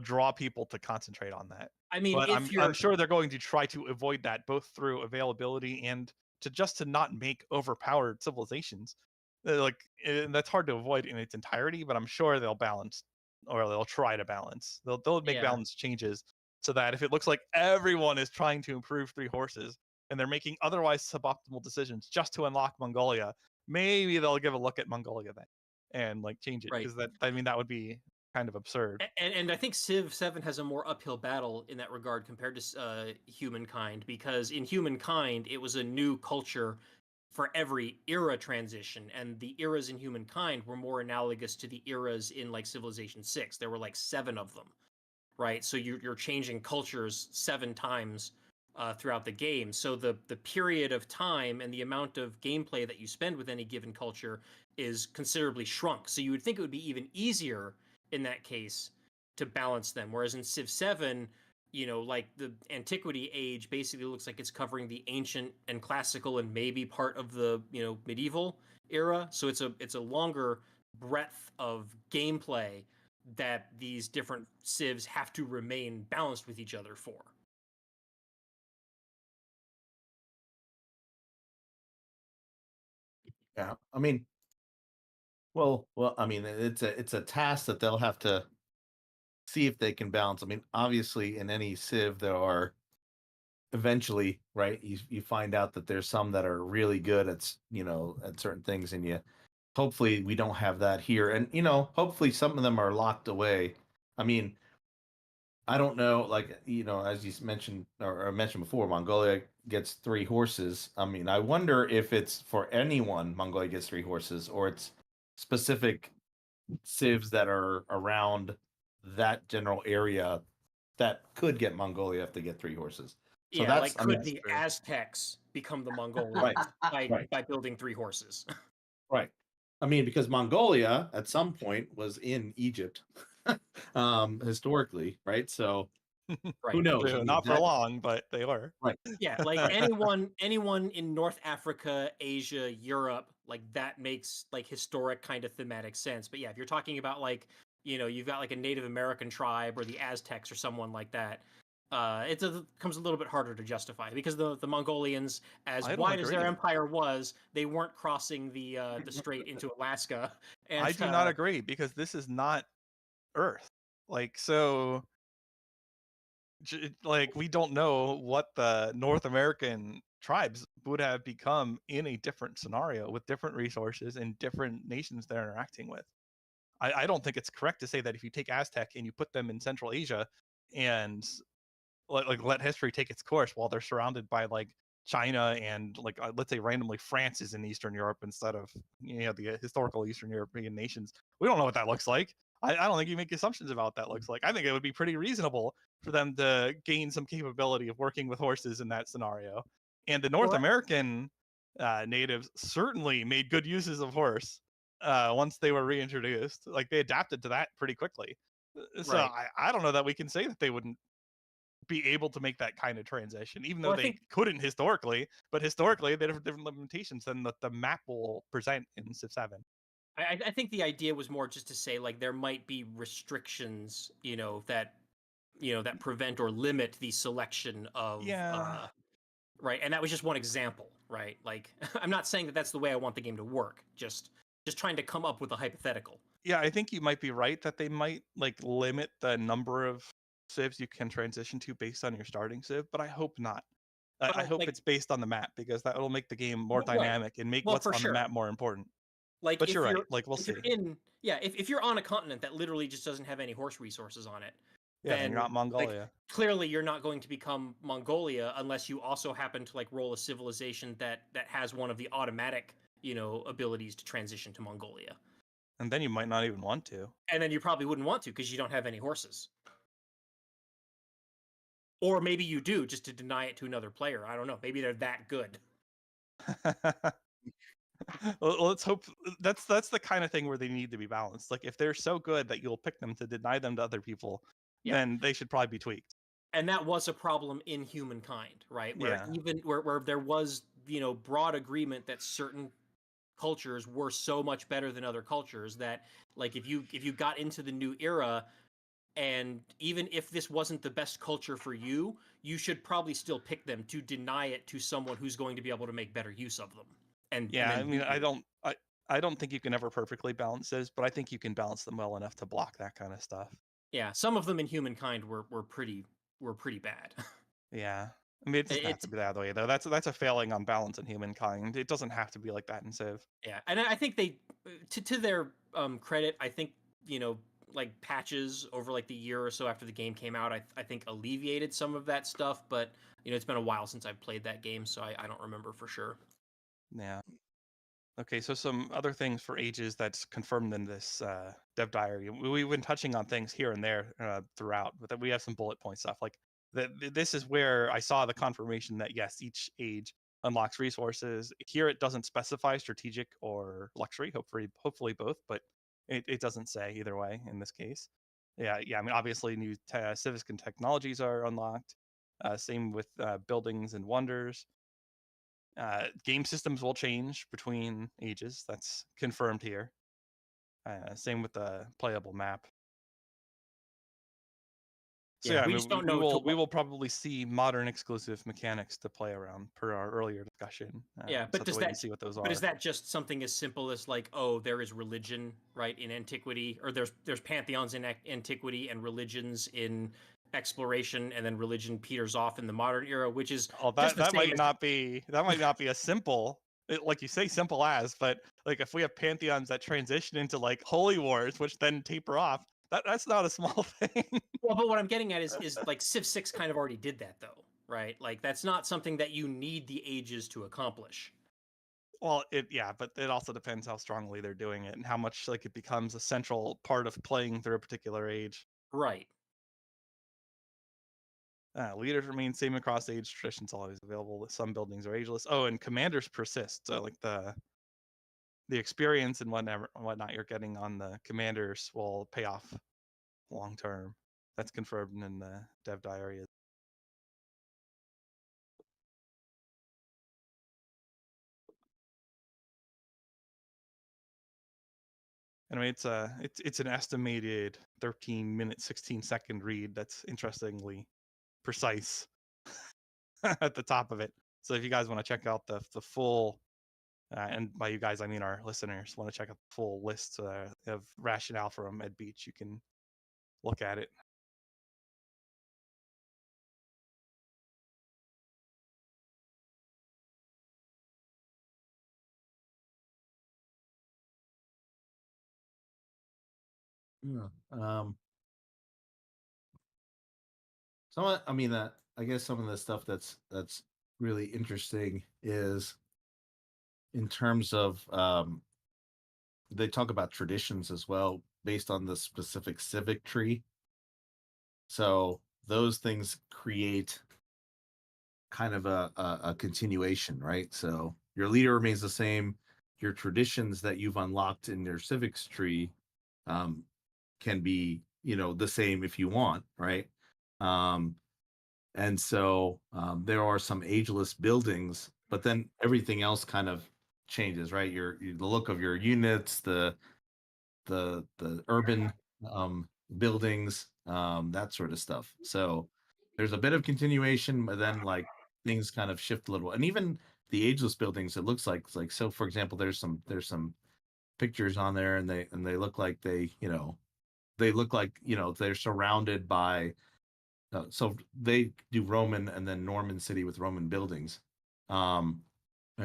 draw people to concentrate on that. I mean, But if I'm sure they're going to try to avoid that both through availability and to not make overpowered civilizations. And that's hard to avoid in its entirety, but I'm sure they'll balance, or they'll try to balance. They'll make balance changes so that if it looks like everyone is trying to improve 3 horses and they're making otherwise suboptimal decisions just to unlock Mongolia, maybe they'll give a look at Mongolia then and like change it, because that would be kind of absurd. And I think Civ 7 has a more uphill battle in that regard compared to Humankind, because in Humankind it was a new culture for every era transition, and the eras in Humankind were more analogous to the eras in like Civilization 6. There were like 7 of them, right? So you're changing cultures 7 times throughout the game. So the period of time and the amount of gameplay that you spend with any given culture is considerably shrunk. So you would think it would be even easier in that case to balance them. Whereas in Civ 7, like the antiquity age basically looks like it's covering the ancient and classical and maybe part of the medieval era. So it's a longer breadth of gameplay that these different civs have to remain balanced with each other for. Yeah, I mean, I mean, it's a task that they'll have to see if they can balance. I mean, obviously, in any civ, there are eventually, right? You find out that there's some that are really good at at certain things, and hopefully we don't have that here, and hopefully some of them are locked away. I mean, I don't know, like as you mentioned or mentioned before, Mongolia gets 3 horses. I mean, I wonder if it's for anyone Mongolia gets 3 horses, or it's specific civs that are around that general area that could get Mongolia if they get 3 horses. So that's could the Aztecs become the Mongolians by building 3 horses? Right. I mean, because Mongolia at some point was in Egypt, historically, right? So who knows? Not for long, but they were. Right. Yeah, like anyone in North Africa, Asia, Europe, like that makes like historic kind of thematic sense. But yeah, if you're talking about like, you've got like a Native American tribe or the Aztecs or someone like that, it becomes a little bit harder to justify, because the Mongolians, as wide as their empire was, they weren't crossing the strait into Alaska. And, I do not agree, because this is not Earth. Like, so like we don't know what the North American tribes would have become in a different scenario with different resources and different nations they're interacting with. I don't think it's correct to say that if you take Aztec and you put them in Central Asia and let history take its course while they're surrounded by like China and like let's say randomly France is in Eastern Europe instead of the historical Eastern European nations. We don't know what that looks like. I don't think you make assumptions about what that looks like. I think it would be pretty reasonable for them to gain some capability of working with horses in that scenario. And the North American natives certainly made good uses of horse. once they were reintroduced. Like they adapted to that pretty quickly. So Right. I don't know that we can say that they wouldn't be able to make that kind of transition, even though Well, I they think couldn't historically. But historically, they have different limitations than the map will present in Civ 7. I think the idea was more just to say like there might be restrictions, that that prevent or limit the selection of Yeah. right, and that was just one example, right? Like I'm not saying that that's the way I want the game to work, just trying to come up with a hypothetical. Yeah, I think you might be right that they might like limit the number of civs you can transition to based on your starting civ, but I hope not. I Well, hope like it's based on the map because that will make the game more right. dynamic and make Well, what's for on the sure. map more important. Like But you're right. Like we'll if see. you're in if you're on a continent that literally just doesn't have any horse resources on it, Yeah, then you're not then like Mongolia. clearly you're not going to become Mongolia unless you also happen to like roll a civilization that has one of the automatic, abilities to transition to Mongolia. And then you might not even want to. And then you probably wouldn't want to because you don't have any horses. Or maybe you do just to deny it to another player. I don't know. Maybe they're that good. Well, let's hope that's the kind of thing where they need to be balanced. Like if they're so good that you'll pick them to deny them to other people, Yeah. then they should probably be tweaked. And that was a problem in humankind, right? Where Yeah. even where there was, broad agreement that certain cultures were so much better than other cultures that like if you got into the new era, and even if this wasn't the best culture for you, you should probably still pick them to deny it to someone who's going to be able to make better use of them. And Yeah, then I mean, I don't think you can ever perfectly balance those, but I think you can balance them well enough to block that kind of stuff. yeah, some of them in humankind were pretty bad. Yeah. I mean, it doesn't have It's to be that way though. That's a failing on balance in humankind. It doesn't have to be like that in Civ. yeah, and I think they to their credit, I think like patches over like the year or so after the game came out, I think alleviated some of that stuff, but it's been a while since I've played that game, so I don't remember for sure. Yeah. Okay, so some other things for ages that's confirmed in this dev diary. We've been touching on things here and there throughout, but then we have some bullet point stuff. Like this is where I saw the confirmation that yes, each age unlocks resources. Here it doesn't specify strategic or luxury. Hopefully both, but it doesn't say either way in this case. Yeah. I mean, obviously new civics and technologies are unlocked. Same with buildings and wonders. Game systems will change between ages. That's confirmed here. Same with the playable map. So Yeah, I we mean, just don't we know will probably see modern exclusive mechanics to play around per our earlier discussion. Yeah, so but does wait that and see what those but are? is that just something as simple as like, oh, there is religion, right, in antiquity, or there's pantheons in antiquity and religions in exploration, and then religion peters off in the modern era, which is Oh, just the that same might as not be as simple. Like you say, simple as, but like if we have pantheons that transition into like holy wars, which then taper off, that's not a small thing. well, but what I'm getting at is like Civ 6 kind of already did that though, right? Like that's not something that you need the ages to accomplish. Well, but it also depends how strongly they're doing it and how much like it becomes a central part of playing through a particular age. Right. Leaders remain same across age. Traditions always available. Some buildings are ageless. Oh, and commanders persist. So like the experience and whatnot you're getting on the commanders will pay off long term. That's confirmed in the dev diary. And I mean, it's an estimated 13-minute, 16-second read. That's interestingly precise at the top of it. So if you guys want to check out the full, and by you guys I mean our listeners, want to check out the full list of rationale from Ed Beach, you can look at it. Yeah. I guess some of the stuff that's really interesting is in terms of they talk about traditions as well based on the specific civic tree. So those things create kind of a continuation, right? So your leader remains the same, your traditions that you've unlocked in your civics tree can be, the same if you want, right? And so there are some ageless buildings, but then everything else kind of changes, right? The look of your units, the urban buildings, that sort of stuff. So there's a bit of continuation, but then like things kind of shift a little. And even the ageless buildings, it looks like so. For example, there's some pictures on there, and they look like they look like they're surrounded by. So they do Roman and then Norman city with Roman buildings, and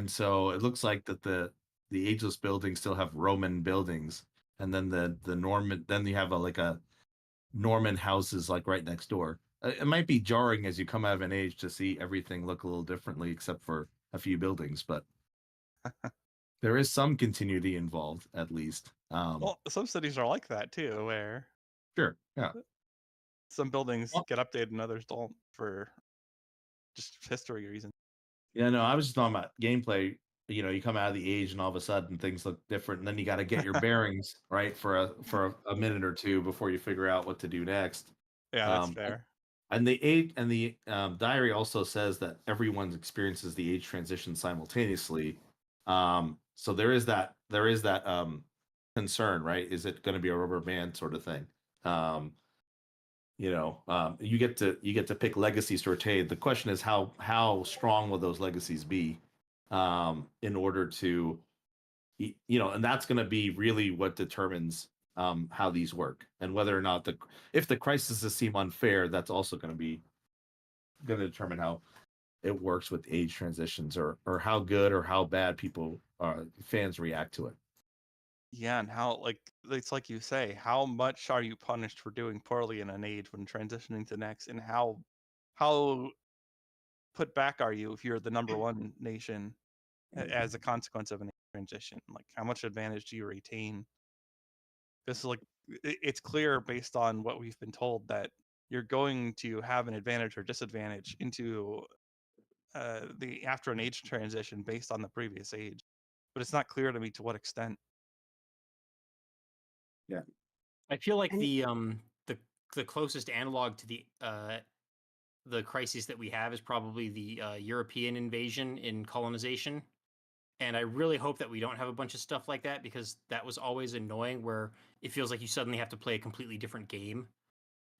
so it looks like that the ageless buildings still have Roman buildings, and then the Norman, then you have like a Norman houses like right next door. It might be jarring as you come out of an age to see everything look a little differently, except for a few buildings, but there is some continuity involved at least. Well, some cities are like that too, where Sure, yeah. some buildings Well, get updated and others don't for just history reasons. yeah, no, I was just talking about gameplay. You come out of the age and all of a sudden things look different, and then you got to get your bearings right for a minute or two before you figure out what to do next. Yeah, that's Um, fair. and the diary also says that everyone experiences the age transition simultaneously. So there is that concern, right? Is it going to be a rubber band sort of thing? You get to pick legacies to rotate. The question is how strong will those legacies be in order to and that's going to be really what determines how these work, and whether or not if the crises seem unfair, that's also going to determine how it works with age transitions, or how good or how bad fans react to it. Yeah, and how it's like you say, how much are you punished for doing poorly in an age when transitioning to next, and how put back are you if you're the number one nation as a consequence of an age transition? Like, how much advantage do you retain? This is like it's clear based on what we've been told that you're going to have an advantage or disadvantage into the after an age transition based on the previous age, but it's not clear to me to what extent. Yeah. I feel like And the closest analog to the crises that we have is probably the European invasion in colonization. And I really hope that we don't have a bunch of stuff like that, because that was always annoying, where it feels like you suddenly have to play a completely different game.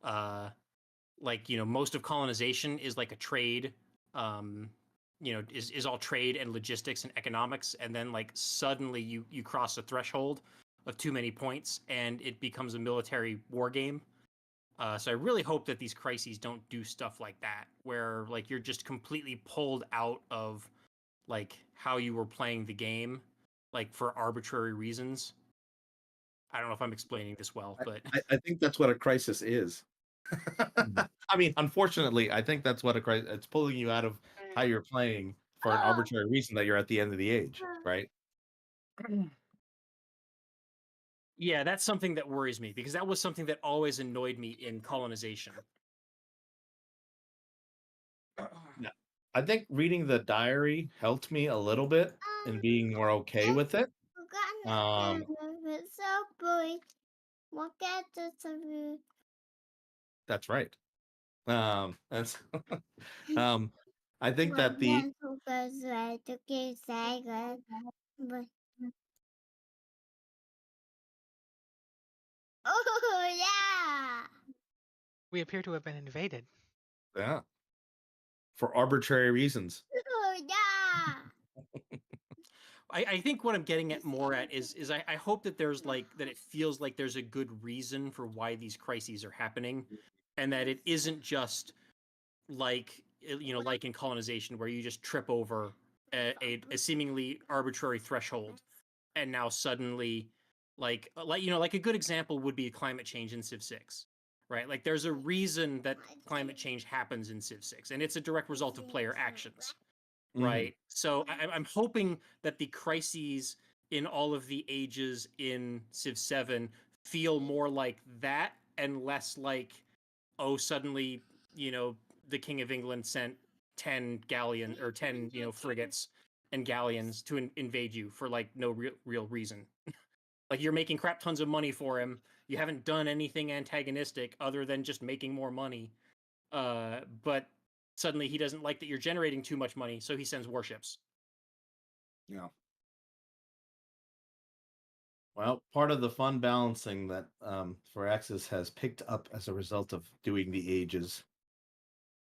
Most of colonization is like a trade, is all trade and logistics and economics. And then like suddenly you cross a threshold of too many points and it becomes a military war game. So I really hope that these crises don't do stuff like that, where like you're just completely pulled out of like how you were playing the game, like for arbitrary reasons. I don't know if I'm explaining this well, but I think that's what a crisis is. I mean, unfortunately, I think that's what a crisis. It's pulling you out of how you're playing for an arbitrary reason that you're at the end of the age, right? yeah, that's something that worries me, because that was something that always annoyed me in colonization. Yeah. I think reading the diary helped me a little bit in being more okay with it. That's right. That's I think that Oh yeah. We appear to have been invaded. yeah, for arbitrary reasons. Oh yeah. I think what I'm getting at more at is I hope that there's like that it feels like there's a good reason for why these crises are happening, and that it isn't just like like in colonization, where you just trip over a seemingly arbitrary threshold, and now suddenly like a good example would be climate change in Civ 6, right? Like there's a reason that climate change happens in Civ 6, and it's a direct result of player actions, right? So I'm hoping that the crises in all of the ages in Civ 7 feel more like that and less like, oh, suddenly, the King of England sent 10 galleon or 10, frigates, and galleons to invade you for like no real reason. Like you're making crap tons of money for him. You haven't done anything antagonistic other than just making more money. But suddenly he doesn't like that you're generating too much money, so he sends warships. Yeah. Well, part of the fun balancing that Firaxis has picked up as a result of doing the ages.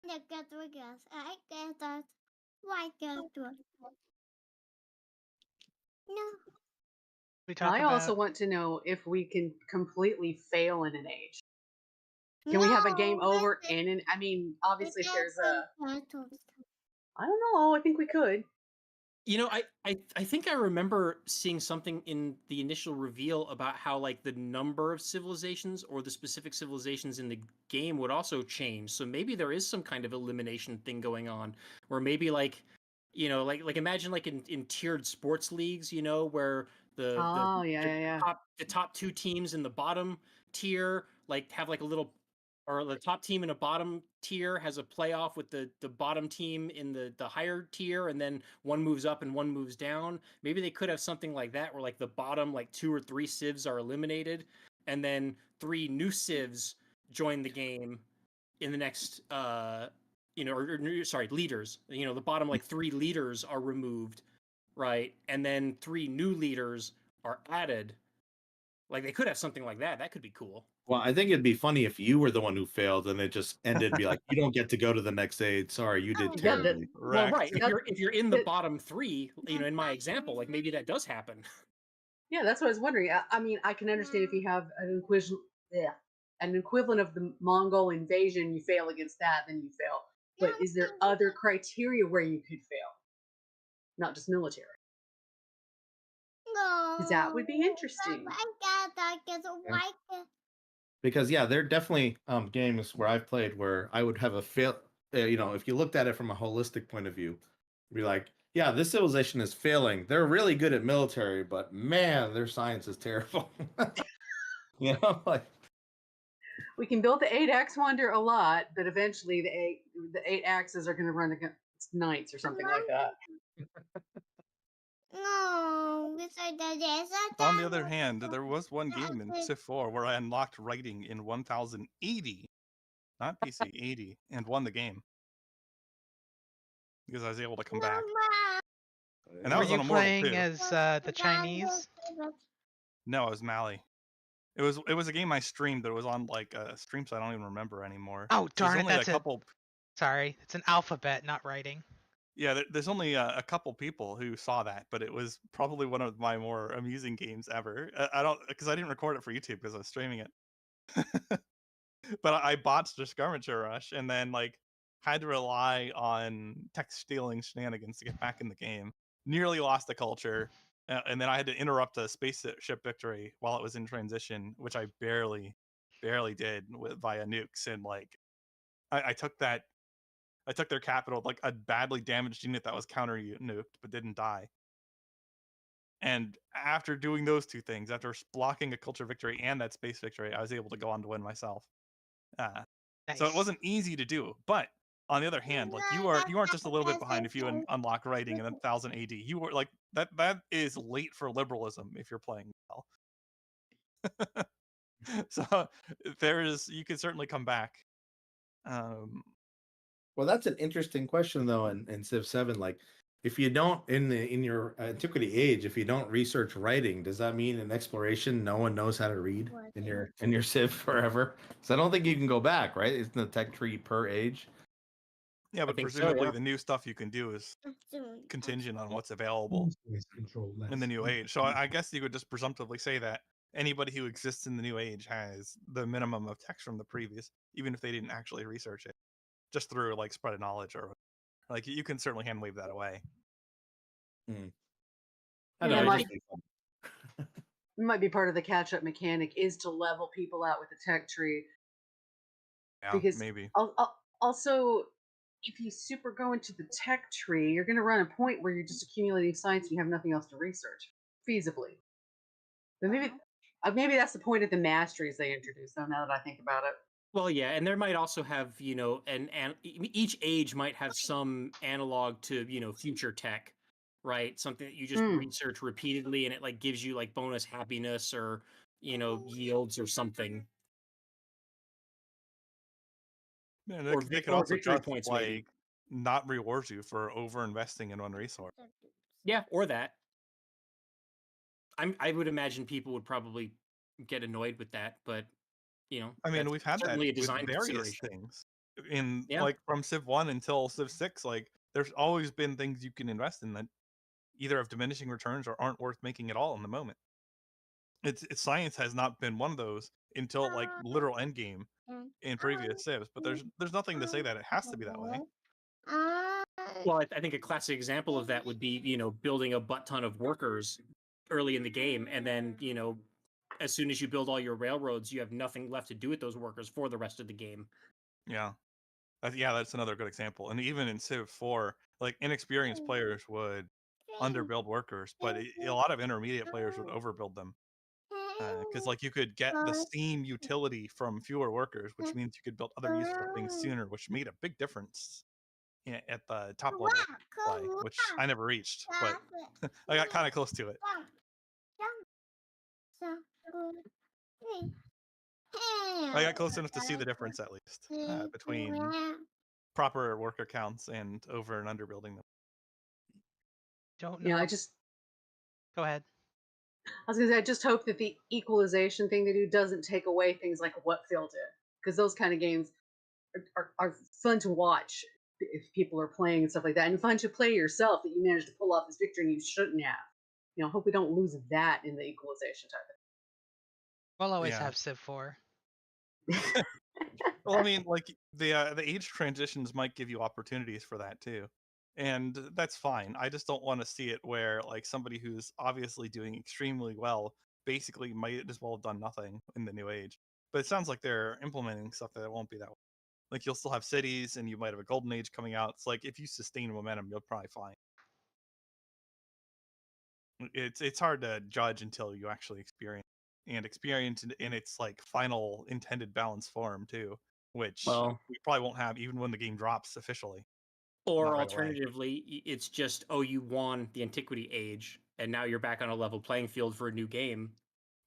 I get that. Why get that? No. We And talk I about also want to know if we can completely fail in an age. Can we have a game over in an? I mean, obviously, if there's a, I don't know. I think we could. You know, I think I remember seeing something in the initial reveal about how like the number of civilizations or the specific civilizations in the game would also change. So maybe there is some kind of elimination thing going on, where maybe like, you know, like imagine like in tiered sports leagues, you know, where Oh yeah. the top two teams in the bottom tier like have like a little, or the top team in a bottom tier has a playoff with the bottom team in the higher tier, and then one moves up and one moves down. Maybe they could have something like that where like the bottom like 2 or 3 civs are eliminated, and then 3 new civs join the game in the next you know, sorry, leaders. You know, the bottom like 3 leaders are removed, right? And then 3 new leaders are added. Like they could have something like that. That could be cool. Well, I think it'd be funny if you were the one who failed and it just ended, be like, you don't get to go to the next aid. Sorry, you did Yeah, terribly. Well, Wrecked. right. That- If you're in the that- bottom 3, you know, in my example, like maybe that does happen. Yeah, that's what I was wondering. I mean, I can understand if you have an equivalent of the Mongol invasion, you fail against that, then you fail. But is there other criteria where you could fail? Not just military. No. Because that would be interesting. Because yeah, there are definitely games where I've played where I would have a fail. You know, if you looked at it from a holistic point of view, be like, yeah, this civilization is failing. They're really good at military, but man, their science is terrible. You know, like We can build the 8-axe wonder a lot, but eventually the eight axes are going to run against knights or something like that. No, On the other hand, there was one game in Civ 4 where I unlocked writing in 1080, not PC 80, and won the game because I was able to come back. And that were was you on Immortal playing 2. as the Chinese? No, it was Mali. It was a game I streamed that was on like a stream site I don't even remember anymore. Oh darn There's it! only That's a couple. Sorry, it's an alphabet, not writing. Yeah, there's only a couple people who saw that, but it was probably one of my more amusing games ever. I don't, because I didn't record it for YouTube because I was streaming it. But I botched the skirmisher rush and then like had to rely on text stealing shenanigans to get back in the game. Nearly lost the culture, and then I had to interrupt a spaceship victory while it was in transition, which I barely did via nukes. And like I took their capital, like a badly damaged unit that was counter nuked but didn't die. And after doing those two things, after blocking a culture victory and that space victory, I was able to go on to win myself. So it Nice. wasn't easy to do. But on the other hand, like you aren't just a little bit behind if you unlock writing in 1000 AD. You were like that is late for liberalism if you're playing well. So you can certainly come back. well, that's an interesting question though. In Civ 7, like if you don't in your antiquity age, if you don't research writing, does that mean in exploration no one knows how to read in your Civ forever? So I don't think you can go back, right? Isn't the tech tree per age? Yeah, but think so, presumably yeah. the new stuff you can do is contingent on what's available in the new age. So I guess you could just presumptively say that anybody who exists in the new age has the minimum of text from the previous, even if they didn't actually research it, just through like spread of knowledge or like you can certainly hand wave that away. I Yeah, don't know. it might be part of the catch-up mechanic is to level people out with the tech tree. Yeah, Because maybe. Also, if you super go into the tech tree, you're going to run a point where you're just accumulating science and you have nothing else to research feasibly. But maybe that's the point of the masteries they introduced. Though now that I think about it. Well, yeah, and there might also have, you know, and each age might have some analog to, you know, future tech. right? Something that you just research repeatedly, and it like gives you like bonus happiness or yields or something, And or they could or also victory just points maybe. like not reward you for over investing in one resource. Yeah, or that. I would imagine people would probably get annoyed with that, but I mean, that's we've had that certainly a with design various consideration. things. In Yeah. like from Civ 1 until Civ 6, like there's always been things you can invest in that either have diminishing returns or aren't worth making at all in the moment. It's science has not been one of those until like literal endgame in previous civs, but there's nothing to say that it has to be that way. Well, I think a classic example of that would be, building a butt ton of workers early in the game, and then, as soon as you build all your railroads, you have nothing left to do with those workers for the rest of the game. Yeah. That's another good example. And even in Civ 4, like inexperienced players would underbuild workers, but a lot of intermediate players would overbuild them. Because like you could get the steam utility from fewer workers, which means you could build other useful things sooner, which made a big difference at the top level play, which I never reached, but I got kind of close to it. I got close enough to see the difference at least between proper worker counts and over and underbuilding them. Don't know. Yeah, Go ahead. I was gonna say, I just hope that the equalization thing they do doesn't take away things like what Phil did, because those kind of games are fun to watch if people are playing and stuff like that, and fun to play yourself that you managed to pull off this victory and you shouldn't have. Hope we don't lose that in the equalization type of We'll always Yeah. have Civ 4. Well, I mean, like the age transitions might give you opportunities for that too, and that's fine. I just don't want to see it where like somebody who's obviously doing extremely well basically might as well have done nothing in the new age. But it sounds like they're implementing stuff that it won't be that way. Like you'll still have cities, and you might have a golden age coming out. It's like if you sustain momentum, you'll probably fine. It's hard to judge until you actually experience in its like final intended balance form too, which Well, we probably won't have even when the game drops officially. or Not right away. alternatively, it's just, you won the antiquity age, and now you're back on a level playing field for a new game.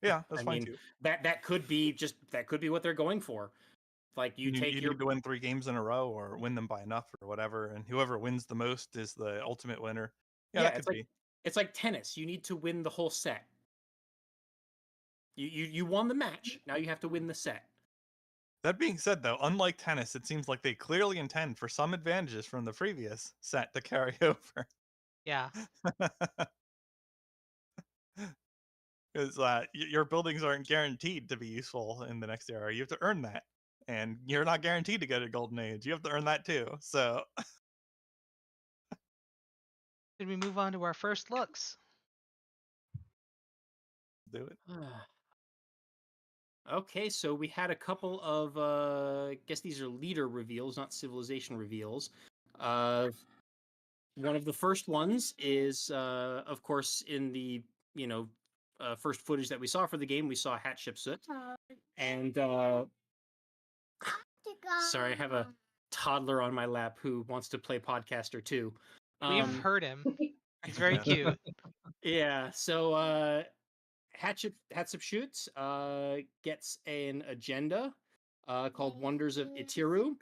Yeah, that's I fine mean, too. that could be what they're going for. Like you take You your need to win 3 games in a row or win them by enough or whatever, and whoever wins the most is the ultimate winner. Yeah, that could be. It's like tennis. You need to win the whole set. You won the match. Now you have to win the set. That being said, though, unlike tennis, it seems like they clearly intend for some advantages from the previous set to carry over. Yeah. Because your buildings aren't guaranteed to be useful in the next era. You have to earn that. And you're not guaranteed to get a golden age. You have to earn that too. So Should we move on to our first looks? do it. Okay, so we had a couple of I guess these are leader reveals, not civilization reveals. One of the first ones is of course in the first footage that we saw for the game, we saw Hatshepsut. And sorry, I have a toddler on my lap who wants to play podcaster too. We've heard him. He's very Yeah. cute. Yeah, so Hatshepsut gets an agenda called Wonders of Itiru,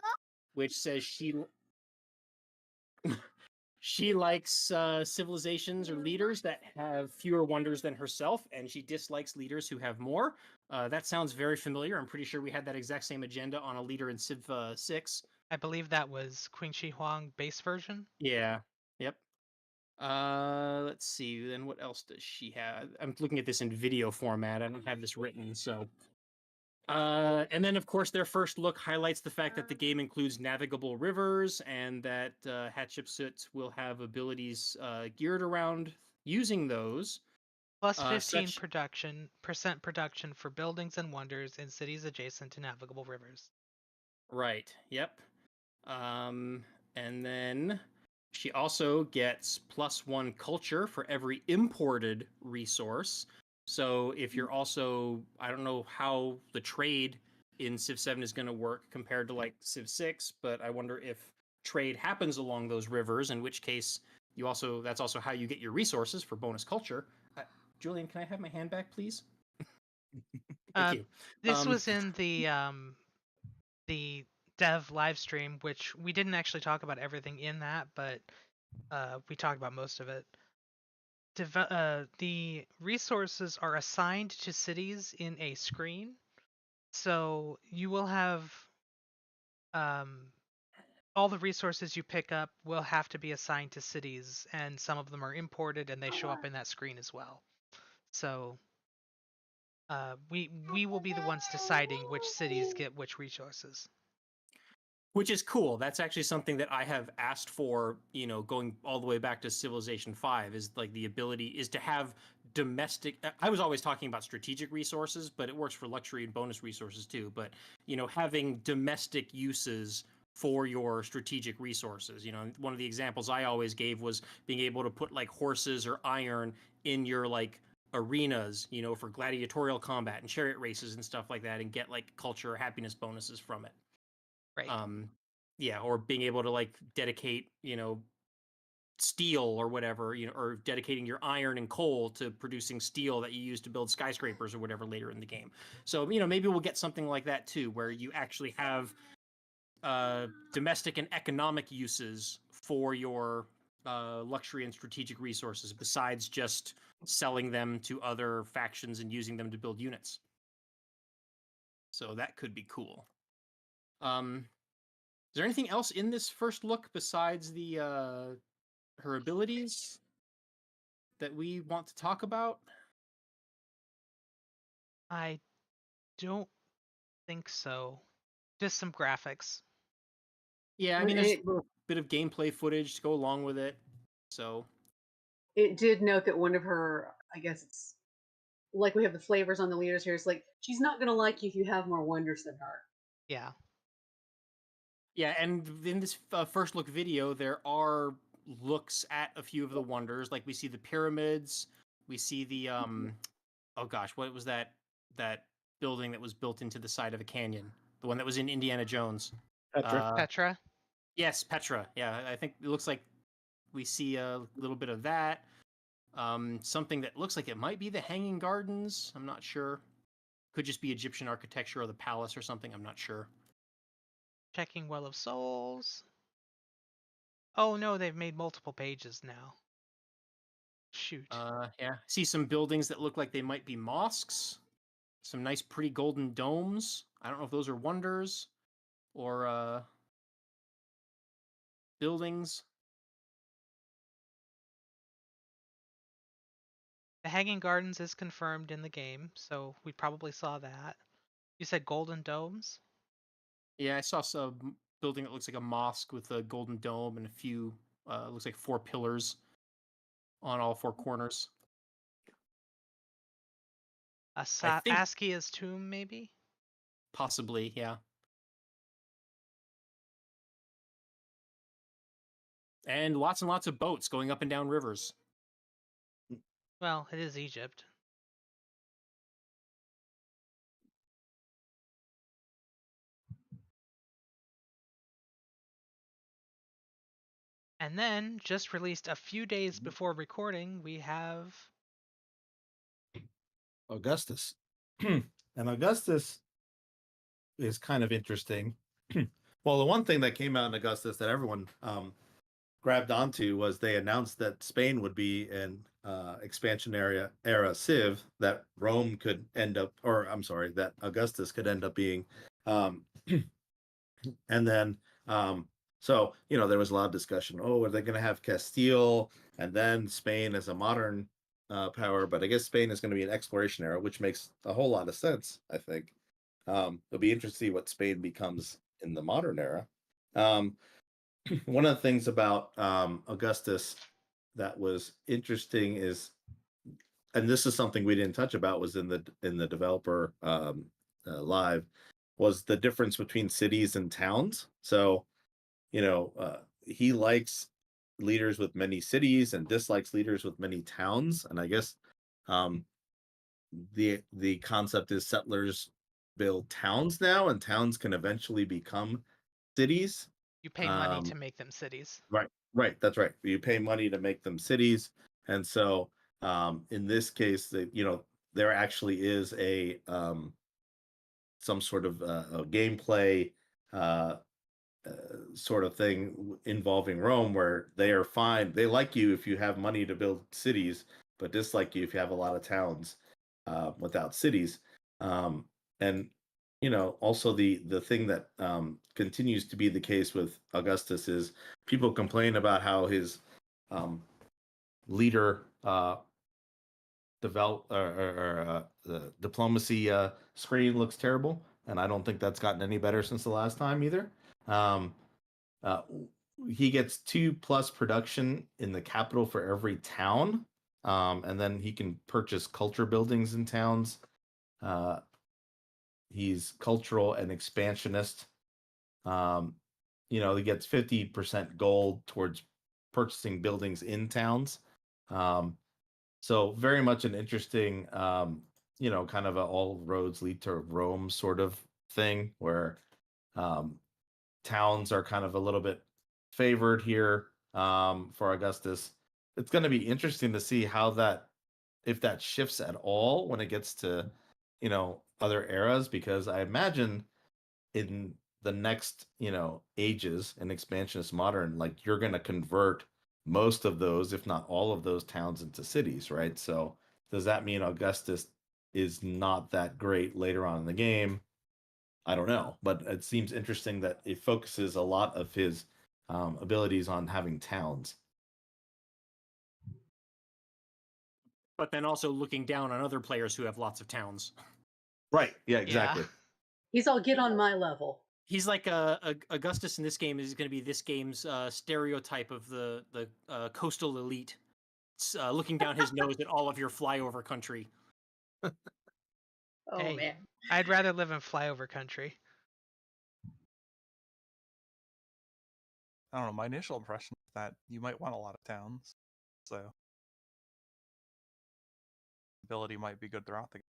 which says she likes civilizations or leaders that have fewer wonders than herself, and she dislikes leaders who have more. That sounds very familiar. I'm pretty sure we had that exact same agenda on a leader in Civ 6. I believe that was Queen Shi Huang base version. Yeah. Yep. Let's see. Then what else does she have? I'm looking at this in video format. I don't have this written, so. And then, of course, their first look highlights the fact that the game includes navigable rivers and that Hatshepsut will have abilities geared around using those. Plus 15 such- percent production for buildings and wonders in cities adjacent to navigable rivers. Right. Yep. And then she also gets +1 culture for every imported resource. So if you're also, I don't know how the trade in Civ 7 is going to work compared to like Civ 6, but I wonder if trade happens along those rivers, in which case that's also how you get your resources for bonus culture. Julian, can I have my hand back, please? Thank you. This was in the dev live stream, which we didn't actually talk about everything in that, but we talked about most of it. The resources are assigned to cities in a screen, so you will have all the resources you pick up will have to be assigned to cities, and some of them are imported and they show up in that screen as well. So we will be the ones deciding which cities get which resources. Which is cool. That's actually something that I have asked for, going all the way back to Civilization 5, is like the ability is to have domestic. I was always talking about strategic resources, but it works for luxury and bonus resources too. But, having domestic uses for your strategic resources. One of the examples I always gave was being able to put like horses or iron in your like arenas, for gladiatorial combat and chariot races and stuff like that, and get like culture or happiness bonuses from it. Right. Yeah, or being able to like dedicate, steel or whatever, or dedicating your iron and coal to producing steel that you use to build skyscrapers or whatever later in the game. So, maybe we'll get something like that too, where you actually have domestic and economic uses for your luxury and strategic resources besides just selling them to other factions and using them to build units. So that could be cool. Is there anything else in this first look besides the her abilities that we want to talk about? I don't think so. Just some graphics. Yeah, I mean, there's a little bit of gameplay footage to go along with it. So It did note that one of her, I guess it's like we have the flavors on the leaders here. It's like she's not gonna like you if you have more wonders than her. Yeah. yeah, and in this first look video, there are looks at a few of the wonders. Like we see the pyramids, we see the oh gosh, what was that building that was built into the side of a canyon? The one that was in Indiana Jones. Petra. Petra. Yes, Petra. Yeah, I think it looks like we see a little bit of that. Something that looks like it might be the Hanging Gardens. I'm not sure. Could just be Egyptian architecture or the palace or something. I'm not sure. Checking Well of Souls. Oh no, they've made multiple pages now. Shoot. Yeah. See some buildings that look like they might be mosques. Some nice, pretty golden domes. I don't know if those are wonders or buildings. The Hanging Gardens is confirmed in the game, so we probably saw that. You said Golden Domes? Yeah, I saw some building that looks like a mosque with a golden dome and a few, looks like 4 pillars on all 4 corners. I think Askia's tomb, maybe? possibly, yeah. And lots of boats going up and down rivers. Well, it is Egypt. And then, just released a few days before recording, we have Augustus. And Augustus is kind of interesting. Well, the one thing that came out in Augustus that everyone grabbed onto was they announced that Spain would be an expansion era civ that Rome could end up, or I'm sorry, that Augustus could end up being. And then, so, there was a lot of discussion. Oh, are they going to have Castile and then Spain as a modern power? But I guess Spain is going to be an exploration era, which makes a whole lot of sense, I think. It'll be interesting to see what Spain becomes in the modern era. One of the things about Augustus that was interesting is, and this is something we didn't touch about, was in the developer live, was the difference between cities and towns. So, he likes leaders with many cities and dislikes leaders with many towns. And I guess the concept is settlers build towns now, and towns can eventually become cities. you pay money to make them cities. Right. Right, that's right. You pay money to make them cities, and so in this case, there actually is some sort of a gameplay uh, uh, sort of thing involving Rome, where they are fine. They like you if you have money to build cities, but dislike you if you have a lot of towns without cities. And also the thing that continues to be the case with Augustus is people complain about how his um, leader the diplomacy screen looks terrible, and I don't think that's gotten any better since the last time either. Um, uh, he gets 2+ production in the capital for every town, and then he can purchase culture buildings in towns. Uh, he's cultural and expansionist. Um, he gets 50% gold towards purchasing buildings in towns. So very much an interesting, kind of a all roads lead to Rome sort of thing where um, towns are kind of a little bit favored here for Augustus. It's going to be interesting to see if that shifts at all when it gets to, other eras, because I imagine in the next, ages in expansionist modern, like you're going to convert most of those, if not all of those towns into cities, right? So does that mean Augustus is not that great later on in the game? I don't know, but it seems interesting that it focuses a lot of his abilities on having towns. But then also looking down on other players who have lots of towns. Right. Yeah, exactly. Yeah. He's all get on my level. He's like Augustus in this game is going to be this game's stereotype of the coastal elite, looking down his nose at all of your flyover country. Oh Hey, man. I'd rather live in flyover country. I don't know. My initial impression is that you might want a lot of towns, so ability might be good throughout the game.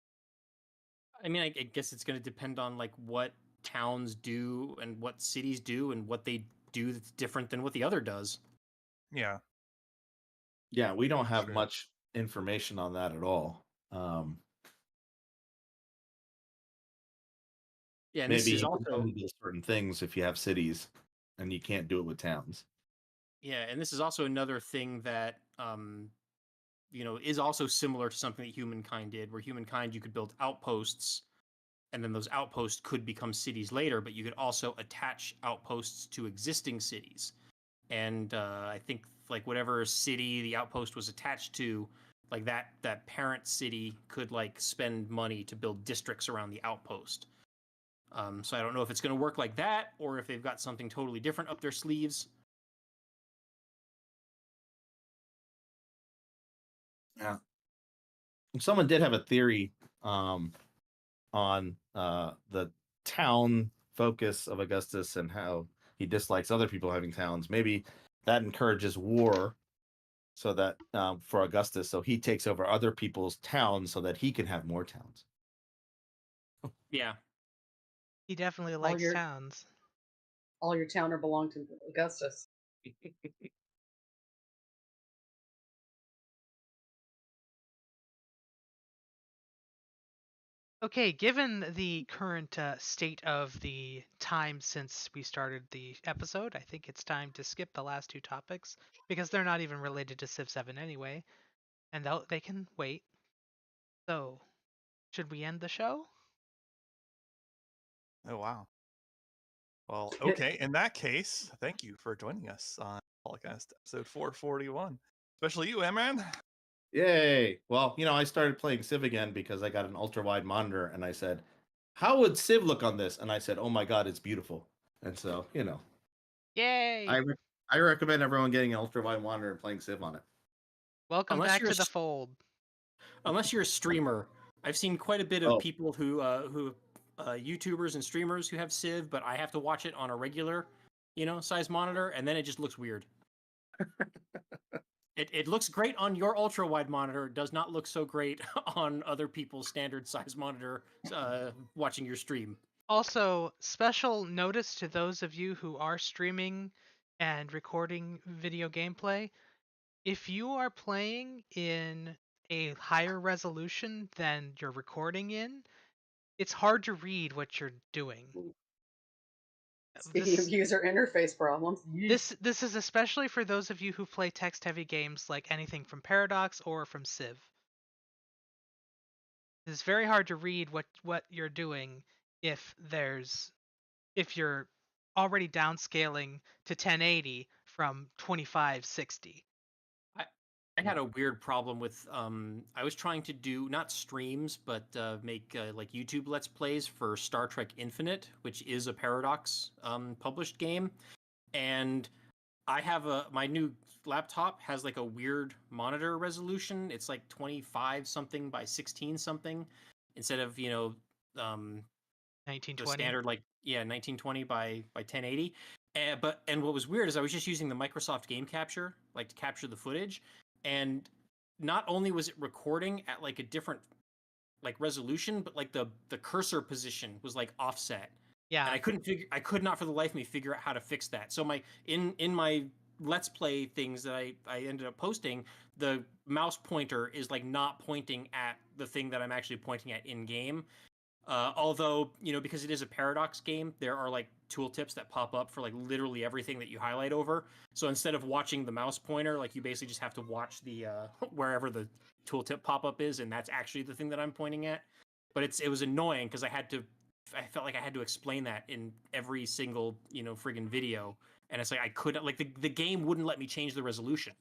I mean, I guess it's going to depend on like what towns do and what cities do and what they do that's different than what the other does. Yeah. Yeah, we don't have True. much information on that at all. Yeah, and Maybe this is you can also only do certain things if you have cities, and you can't do it with towns. another thing that is also similar to something that humankind did, where humankind you could build outposts, and then those outposts could become cities later, but you could also attach outposts to existing cities. And I think like whatever city the outpost was attached to, like that parent city could like spend money to build districts around the outpost. So I don't know if it's going to work like that or if they've got something totally different up their sleeves. Yeah. Someone did have a theory on the town focus of Augustus and how he dislikes other people having towns. Maybe that encourages war, so that for Augustus, so he takes over other people's towns so that he can have more towns. Yeah. He definitely likes towns. All your towner belong to Augustus. Okay, given the current state of the time since we started the episode, I think it's time to skip the last two topics because they're not even related to Civ 7 anyway, and they can wait. So, should we end the show? Oh wow. Well, okay. In that case, thank you for joining us on PolyCast episode 441. Especially you, Amran. Yay! Well, I started playing Civ again because I got an ultra wide monitor, and I said, "How would Civ look on this?" And I said, "Oh my God, it's beautiful." And so, Yay! I recommend everyone getting an ultra wide monitor and playing Civ on it. Welcome Unless back you're to the fold. Unless you're a streamer. I've seen quite a bit of people who YouTubers and streamers who have Civ, but I have to watch it on a regular, size monitor, and then it just looks weird. It looks great on your ultra wide monitor. It does not look so great on other people's standard size monitor watching your stream. Also, special notice to those of you who are streaming and recording video gameplay, if you are playing in a higher resolution than you're recording in, it's hard to read what you're doing. Speaking of user interface problems, This is especially for those of you who play text-heavy games like anything from Paradox or from Civ. It's very hard to read what you're doing if you're already downscaling to 1080 from 2560. I had a weird problem with I was trying to do not streams but make like YouTube Let's Plays for Star Trek Infinite, which is a Paradox published game, and I have my new laptop has like a weird monitor resolution. It's like 25 something by 16 something instead of the 1920. standard 1920 by 1080. And what was weird is I was just using the Microsoft Game Capture like to capture the footage, and not only was it recording at like a different like resolution, but like the cursor position was like offset. Yeah. And I could not for the life of me figure out how to fix that. So my in my Let's Play things that I ended up posting, the mouse pointer is like not pointing at the thing that I'm actually pointing at in game. Although, because it is a Paradox game, there are like tooltips that pop up for like literally everything that you highlight over. So instead of watching the mouse pointer, like you basically just have to watch the wherever the tooltip pop up is, and that's actually the thing that I'm pointing at. But it was annoying because I felt like I had to explain that in every single friggin' video, and it's like I couldn't, like the game wouldn't let me change the resolution,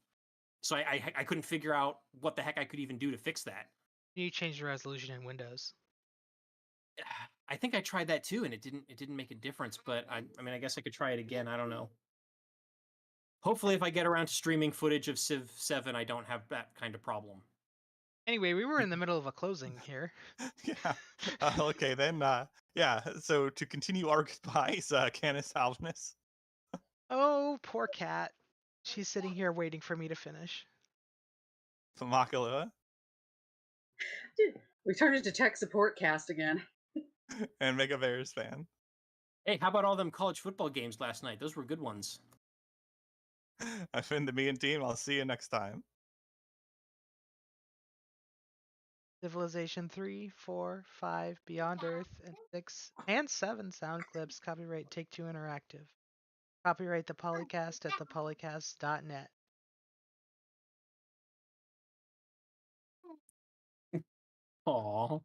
so I couldn't figure out what the heck I could even do to fix that. You change the resolution in Windows. I think I tried that too, and it didn't make a difference. But I mean, I guess I could try it again. I don't know. Hopefully, if I get around to streaming footage of Civ 7, I don't have that kind of problem. Anyway, we were in the middle of a closing here. Yeah. Okay, then. Yeah. So to continue our goodbyes, Canis Alvinus. Oh, poor cat. She's sitting here waiting for me to finish. Makalua. we turned into tech support cast again. And Mega Bears fan. Hey, how about all them college football games last night? Those were good ones. I've been the Me and Team. I'll see you next time. Civilization 3, 4, 5, Beyond Earth, and 6, and 7 sound clips. Copyright Take-Two Interactive. Copyright the PolyCast at thepolycast.net. Aww.